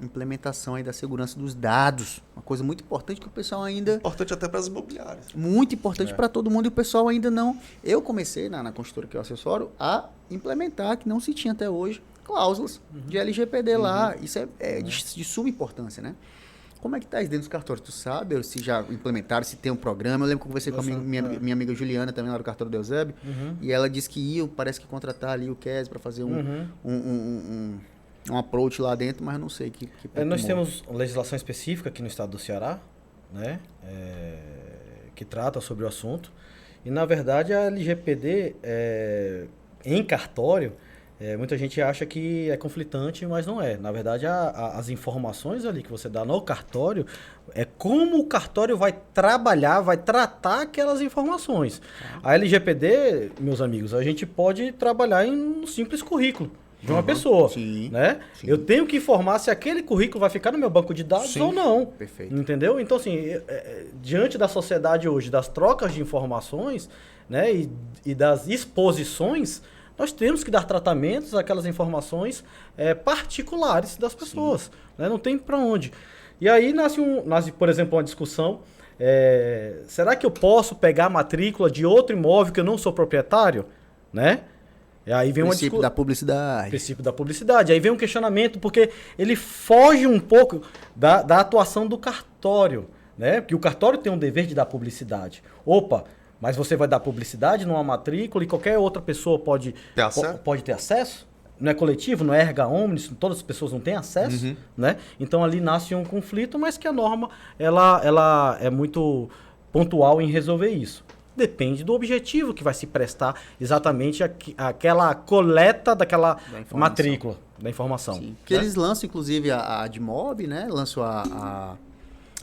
Implementação aí da segurança dos dados. Uma coisa muito importante que o pessoal ainda... Importante até para as imobiliárias. Muito importante para todo mundo e o pessoal ainda não... Eu comecei, na consultora que eu assessoro, a implementar, que não se tinha até hoje, cláusulas de LGPD lá. Isso é de suma importância, né? Como é que tá isso dentro dos cartórios? Tu sabe se já implementaram, se tem um programa? Eu lembro que eu conversei com a minha amiga Juliana, também lá do cartório do Eusébio, e ela disse que ia, parece que contratar ali o Kes para fazer um approach lá dentro, mas não sei que nós temos legislação específica aqui no estado do Ceará, né? Que trata sobre o assunto. E, na verdade, a LGPD, em cartório, muita gente acha que é conflitante, mas não é. Na verdade, as informações ali que você dá no cartório é como o cartório vai trabalhar, vai tratar aquelas informações. A LGPD, meus amigos, a gente pode trabalhar em um simples currículo de uma pessoa, né? Sim. Eu tenho que informar se aquele currículo vai ficar no meu banco de dados ou não. Perfeito. Entendeu? Então, assim, diante da sociedade hoje, das trocas de informações, né, e das exposições, nós temos que dar tratamentos àquelas informações particulares das pessoas. Né? Não tem para onde. E aí nasce, por exemplo, uma discussão. Será que eu posso pegar a matrícula de outro imóvel que eu não sou proprietário? Né? E aí vem princípio da publicidade. Princípio da publicidade. Aí vem um questionamento, porque ele foge um pouco da atuação do cartório. Né? Porque o cartório tem um dever de dar publicidade. Opa, mas você vai dar publicidade numa matrícula e qualquer outra pessoa pode ter acesso? Não é coletivo, não é erga omnes, todas as pessoas não têm acesso. Né? Então ali nasce um conflito, mas que a norma ela é muito pontual em resolver isso. Depende do objetivo que vai se prestar exatamente aquela coleta daquela matrícula, da informação. Sim. Porque eles lançam, inclusive, a Admob, né? Lançam a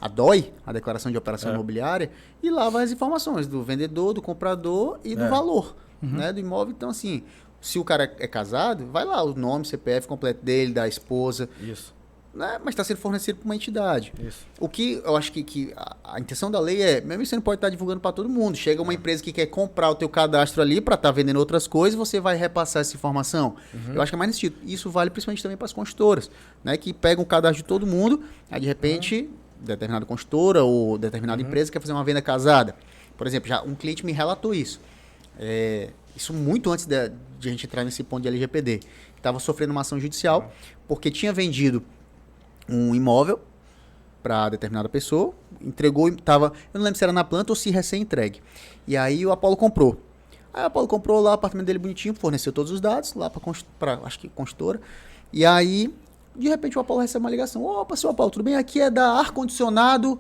DOI, a Declaração de Operação Imobiliária, e lá vai as informações do vendedor, do comprador e do valor, né? Do imóvel. Então, assim, se o cara é casado, vai lá o nome, CPF completo dele, da esposa. Isso. Né? Mas está sendo fornecido por uma entidade. Isso. O que eu acho que a intenção da lei é, mesmo você não pode estar divulgando para todo mundo. Chega uma empresa que quer comprar o teu cadastro ali para estar vendendo outras coisas, você vai repassar essa informação. Eu acho que é mais nesse sentido. Isso vale principalmente também para as construtoras, né? Que pegam o cadastro de todo mundo, aí de repente, determinada construtora ou determinada empresa quer fazer uma venda casada. Por exemplo, já um cliente me relatou isso. Isso muito antes de a gente entrar nesse ponto de LGPD. Estava sofrendo uma ação judicial porque tinha vendido um imóvel para determinada pessoa, entregou, eu não lembro se era na planta ou se recém-entregue. E aí o Apollo comprou. Aí o Apollo comprou lá o apartamento dele bonitinho, forneceu todos os dados lá para acho que construtora. E aí, de repente, o Apollo recebe uma ligação. Opa, seu Apollo, tudo bem? Aqui é da ar-condicionado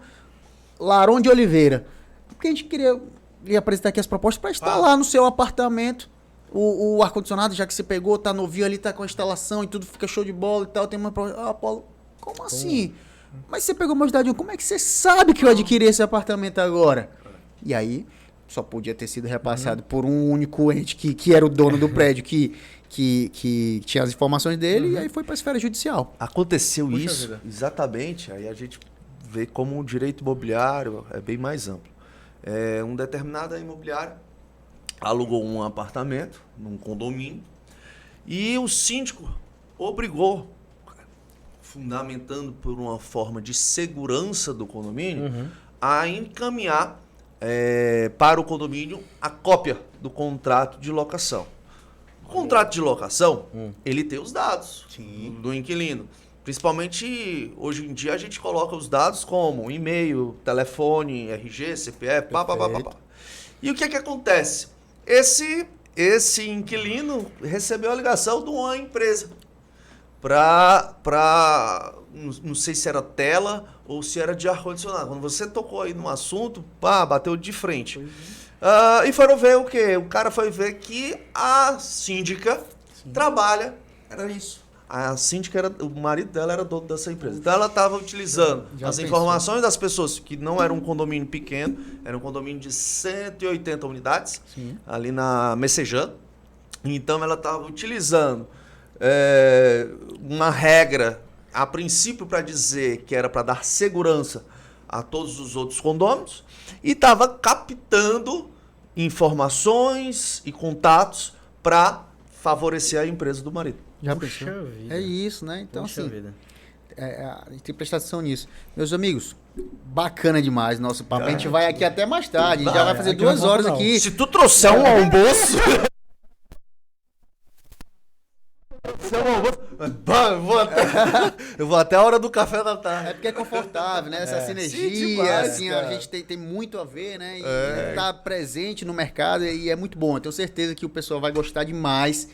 Laron de Oliveira. Porque a gente queria apresentar aqui as propostas para instalar no seu apartamento o ar-condicionado, já que você pegou, tá novinho ali, tá com a instalação e tudo fica show de bola e tal. Tem uma proposta. Apollo, como assim? Mas você pegou meu cidadão, como é que você sabe que eu adquiri esse apartamento agora? E aí, só podia ter sido repassado por um único ente que era o dono do prédio, que tinha as informações dele, e aí foi para a esfera judicial. Aconteceu isso, exatamente, aí a gente vê como o direito imobiliário é bem mais amplo. Um determinado imobiliário alugou um apartamento num condomínio e o síndico obrigou, fundamentando por uma forma de segurança do condomínio, a encaminhar para o condomínio a cópia do contrato de locação. O contrato de locação, ele tem os dados do inquilino. Principalmente, hoje em dia, a gente coloca os dados como e-mail, telefone, RG, CPF, pá. E o que acontece? Esse inquilino recebeu a ligação de uma empresa não sei se era tela ou se era de ar-condicionado. Quando você tocou aí no assunto, bateu de frente. E foram ver o quê? O cara foi ver que a síndica trabalha, era isso. A síndica, o marido dela era dono dessa empresa. Então ela estava utilizando as informações das pessoas, que não era um condomínio pequeno, era um condomínio de 180 unidades, ali na Messejana. Então ela estava utilizando uma regra, a princípio para dizer que era para dar segurança a todos os outros condôminos, e estava captando informações e contatos para favorecer a empresa do marido. Já pensou? É isso, né? Então, assim, a gente tem que prestar atenção nisso. Meus amigos, bacana demais nosso papo. A gente vai aqui até mais tarde. A gente já vai fazer 2 horas aqui. Se tu trouxer um almoço... vou até... Eu vou até a hora do café da tarde. É porque é confortável, né? Essa sinergia, Sim, demais, assim, cara. a gente tem muito a ver, né? E tá presente no mercado e é muito bom. Eu tenho certeza que o pessoal vai gostar demais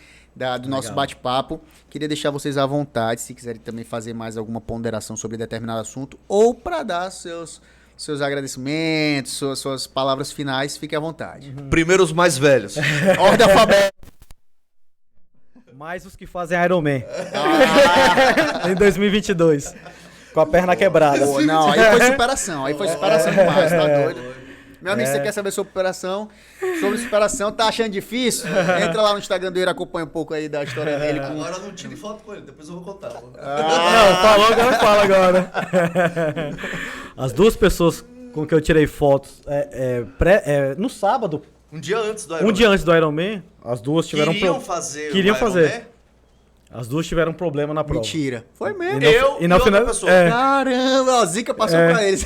do nosso bate-papo. Queria deixar vocês à vontade, se quiserem também fazer mais alguma ponderação sobre determinado assunto ou para dar seus agradecimentos, suas palavras finais, fique à vontade. Primeiro os mais velhos. Ordem alfabética. Mais os que fazem Iron Man. Em 2022. Com a perna quebrada. Pô, não, aí foi superação demais, tá doido? Meu amigo, você quer saber sobre superação, tá achando difícil? Entra lá no Instagram dele, acompanha um pouco aí da história dele. Agora não tire foto com ele, depois eu vou contar. Não, falou agora, fala agora. As duas pessoas com que eu tirei fotos no sábado, Um dia antes do Iron Man. um dia antes do Iron Man, as duas tiveram Queriam fazer Queriam o Iron fazer. Man? As duas tiveram problema na prova. Mentira. Foi mesmo. Eu e na outra final- pessoa. Caramba, ó, Zica passou pra eles.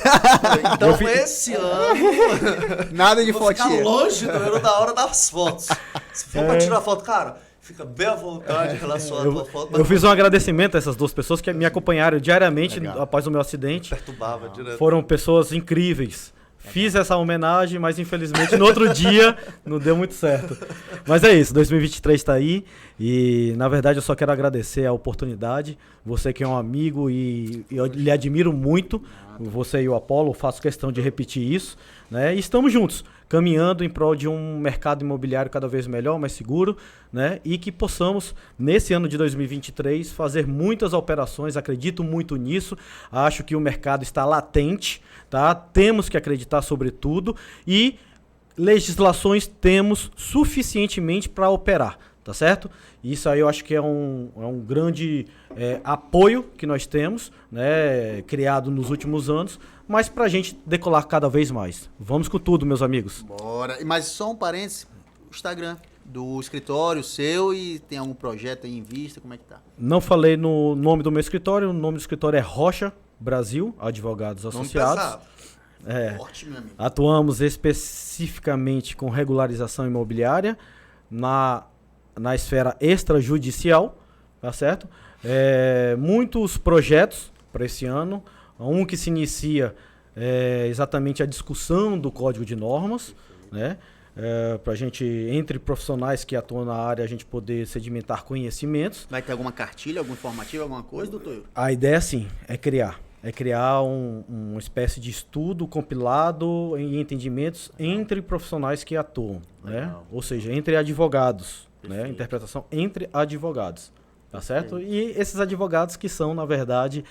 Então esse ano Nada de eu vou ficar fotinha. longe do Euro da hora das fotos. Se for pra tirar foto, cara, fica bem à vontade em relação à tua foto. Eu fiz um agradecimento a essas duas pessoas que me acompanharam diariamente Legal. após o meu acidente. Perturbava direto. Foram pessoas incríveis. Fiz essa homenagem, mas infelizmente no outro dia não deu muito certo. Mas é isso, 2023 está aí e na verdade eu só quero agradecer a oportunidade. Você que é um amigo e eu lhe admiro muito, você e o Apollo, faço questão de repetir isso, né? E estamos juntos, caminhando em prol de um mercado imobiliário cada vez melhor, mais seguro, né? E que possamos, nesse ano de 2023, fazer muitas operações, acredito muito nisso, acho que o mercado está latente, tá? Temos que acreditar sobre tudo e legislações temos suficientemente para operar, tá certo? Isso aí eu acho que é um grande apoio que nós temos, né? Criado nos últimos anos, mas para a gente decolar cada vez mais. Vamos com tudo, meus amigos. Bora. Mas só um parênteses, o Instagram do escritório seu e tem algum projeto aí em vista, como é que tá? Não falei no nome do meu escritório, o nome do escritório é Rocha Brasil, Advogados Nome Associados. pesado. Forte, meu amigo. Atuamos especificamente com regularização imobiliária na esfera extrajudicial, tá certo? Muitos projetos para esse ano. Um que se inicia exatamente a discussão do Código de Normas, né? Para a gente, entre profissionais que atuam na área, a gente poder sedimentar conhecimentos. Vai ter alguma cartilha, algum informativo, alguma coisa, doutor? A ideia, sim, é criar uma espécie de estudo compilado em entendimentos entre profissionais que atuam, né? Ou seja, entre advogados, né? Interpretação entre advogados, tá certo? E esses advogados que são, na verdade,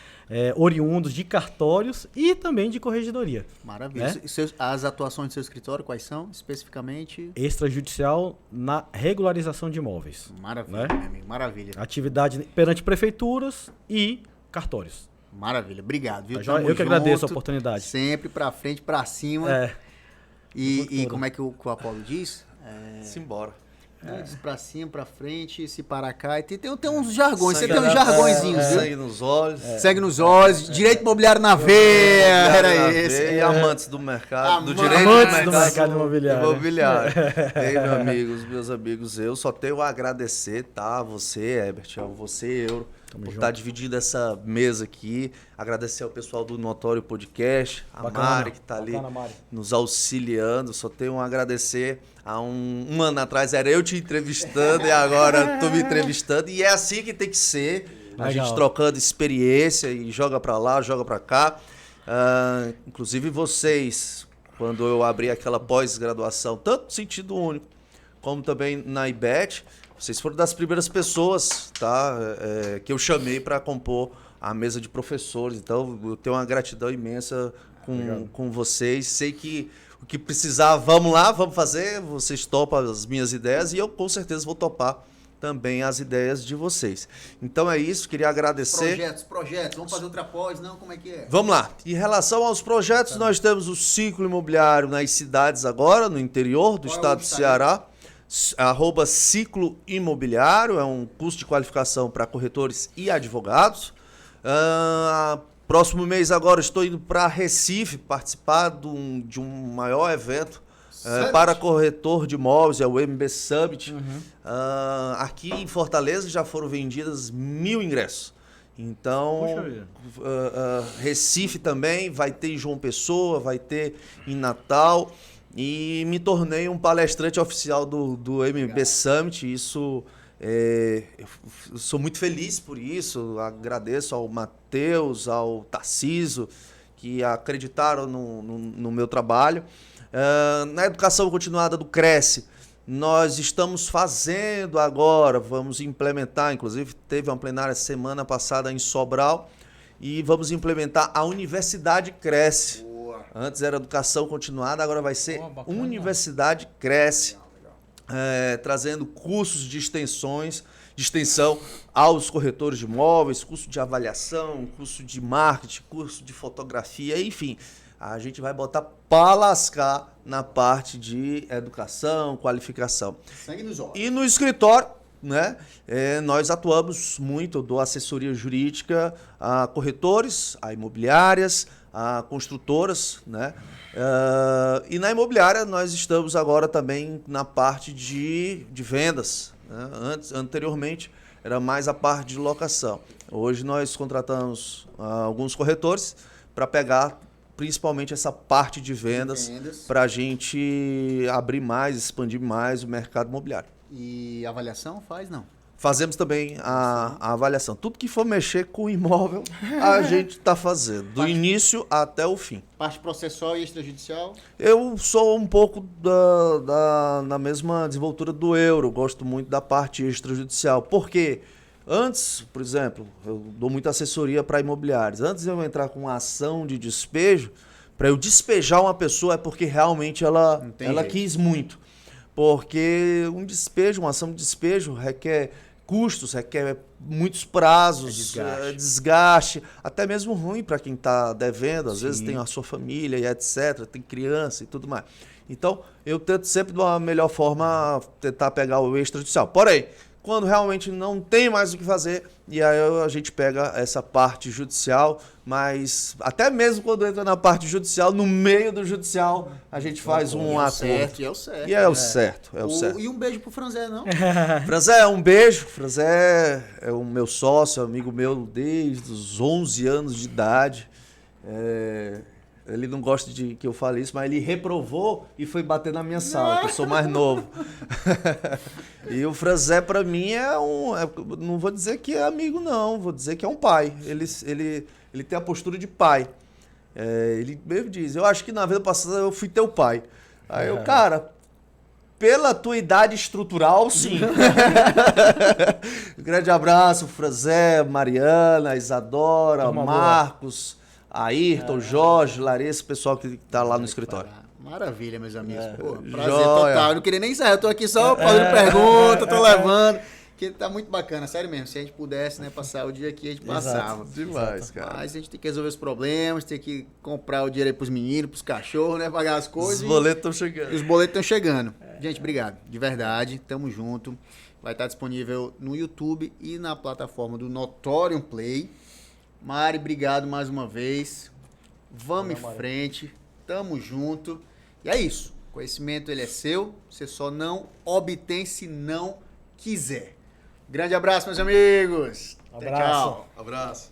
oriundos de cartórios e também de corregedoria. Maravilha. Né? As atuações do seu escritório, quais são, especificamente? Extrajudicial na regularização de imóveis. Maravilha, Né? meu amigo, maravilha. Atividade perante prefeituras e cartórios. Maravilha, obrigado, viu? Tá joia? Eu que agradeço a oportunidade. Sempre pra frente, pra cima. E como é que o Apollo diz? Simbora. Diz pra cima, pra frente, se para cá. E tem uns jargões, você tem uns jargõezinhos, viu? Sangue nos olhos. Segue nos olhos, direito imobiliário na veia, era esse. E amantes do mercado, do direito Amantes do mercado imobiliário. Ei, meus amigos, eu só tenho a agradecer, tá? Você, Herbert, você, Euro, por estar dividindo essa mesa aqui. Agradecer ao pessoal do Notório Podcast, a Bacana, Mari, que está ali bacana, Mari. nos auxiliando. Só tenho a agradecer. Há um ano atrás era eu te entrevistando e agora tu me entrevistando. E é assim que tem que ser. A Legal. gente trocando experiência e joga pra lá, joga pra cá. Inclusive vocês, quando eu abri aquela pós-graduação, tanto no sentido único, como também na IBET, vocês foram das primeiras pessoas, tá, que eu chamei para compor a mesa de professores. Então, eu tenho uma gratidão imensa com vocês. Sei que o que precisar, vamos lá, vamos fazer. Vocês topam as minhas ideias e eu, com certeza, vou topar também as ideias de vocês. Então é isso, queria agradecer. Projetos, vamos fazer outra pós, não? Como é que é? Vamos lá. Em relação aos projetos, nós temos o ciclo imobiliário nas cidades agora, no interior do Qual é o estado do Ceará. @ciclo imobiliário, é um curso de qualificação para corretores e advogados. Próximo mês agora estou indo para Recife participar de um maior evento para corretor de imóveis, é o MB Summit. Aqui em Fortaleza já foram vendidas 1000 ingressos. Então, Recife também, vai ter em João Pessoa, vai ter em Natal. E me tornei um palestrante oficial do MB Summit. Isso, eu sou muito feliz por isso. Agradeço ao Matheus, ao Tarciso, que acreditaram no meu trabalho. Na educação continuada do Cresce, nós estamos fazendo agora, vamos implementar, inclusive teve uma plenária semana passada em Sobral, e vamos implementar a Universidade Cresce. Boa. Antes era educação continuada, agora vai ser Universidade Cresce, trazendo cursos de extensão aos corretores de imóveis, curso de avaliação, curso de marketing, curso de fotografia, enfim. A gente vai botar para lascar na parte de educação, qualificação. Sangue nos olhos. E no escritório, né, nós atuamos muito, eu dou assessoria jurídica a corretores, a imobiliárias, a construtoras, né? E na imobiliária nós estamos agora também na parte de vendas. Né? Anteriormente era mais a parte de locação. Hoje nós contratamos alguns corretores para pegar principalmente essa parte de vendas. Para a gente abrir mais, expandir mais o mercado imobiliário. E avaliação faz, não? Fazemos também a avaliação. Tudo que for mexer com imóvel, a gente está fazendo, do início até o fim. Parte processual e extrajudicial? Eu sou um pouco na mesma desenvoltura do euro, gosto muito da parte extrajudicial. Por quê? Antes, por exemplo, eu dou muita assessoria para imobiliários. Antes de eu entrar com uma ação de despejo, para eu despejar uma pessoa é porque realmente ela quis muito. Porque um despejo, uma ação de despejo requer custos, requer muitos prazos, desgaste, até mesmo ruim para quem está devendo. Às vezes tem a sua família e etc., tem criança e tudo mais. Então, eu tento sempre de uma melhor forma tentar pegar o extrajudicial. Porém, quando realmente não tem mais o que fazer, e aí a gente pega essa parte judicial, mas até mesmo quando entra na parte judicial, no meio do judicial, a gente faz um acordo. E é o certo. E é o certo, é o certo. E um beijo pro Franzé, não? Franzé, um beijo. Franzé é o meu sócio, amigo meu desde os 11 anos de idade. Ele não gosta de que eu fale isso, mas ele reprovou e foi bater na minha sala, que eu sou mais novo. E o Franzé, para mim, não vou dizer que é amigo, não. Vou dizer que é um pai. Ele tem a postura de pai. Ele mesmo diz, eu acho que na vida passada eu fui teu pai. Aí eu, cara, pela tua idade estrutural, sim. Um grande abraço, Franzé, Mariana, Isadora, Marcos, Ayrton, Jorge, Larissa, pessoal que tá lá no escritório. Maravilha, meus amigos. Pô, prazer total. Eu não queria nem encerrar, eu tô aqui só fazendo pergunta, tô levando. Que tá muito bacana, sério mesmo. Se a gente pudesse, né, passar o dia aqui, a gente passava. Demais, cara. Mas a gente tem que resolver os problemas, tem que comprar o dinheiro aí pros meninos, pros cachorros, né, pagar as coisas. Os boletos estão chegando. E os boletos estão chegando. Gente, obrigado. De verdade, tamo junto. Vai estar disponível no YouTube e na plataforma do Notorium Play. Mari, obrigado mais uma vez. Vamos em frente. Tamo junto. E é isso. O conhecimento, ele é seu. Você só não obtém se não quiser. Grande abraço, meus amigos. Abraço. Tchau. Abraço.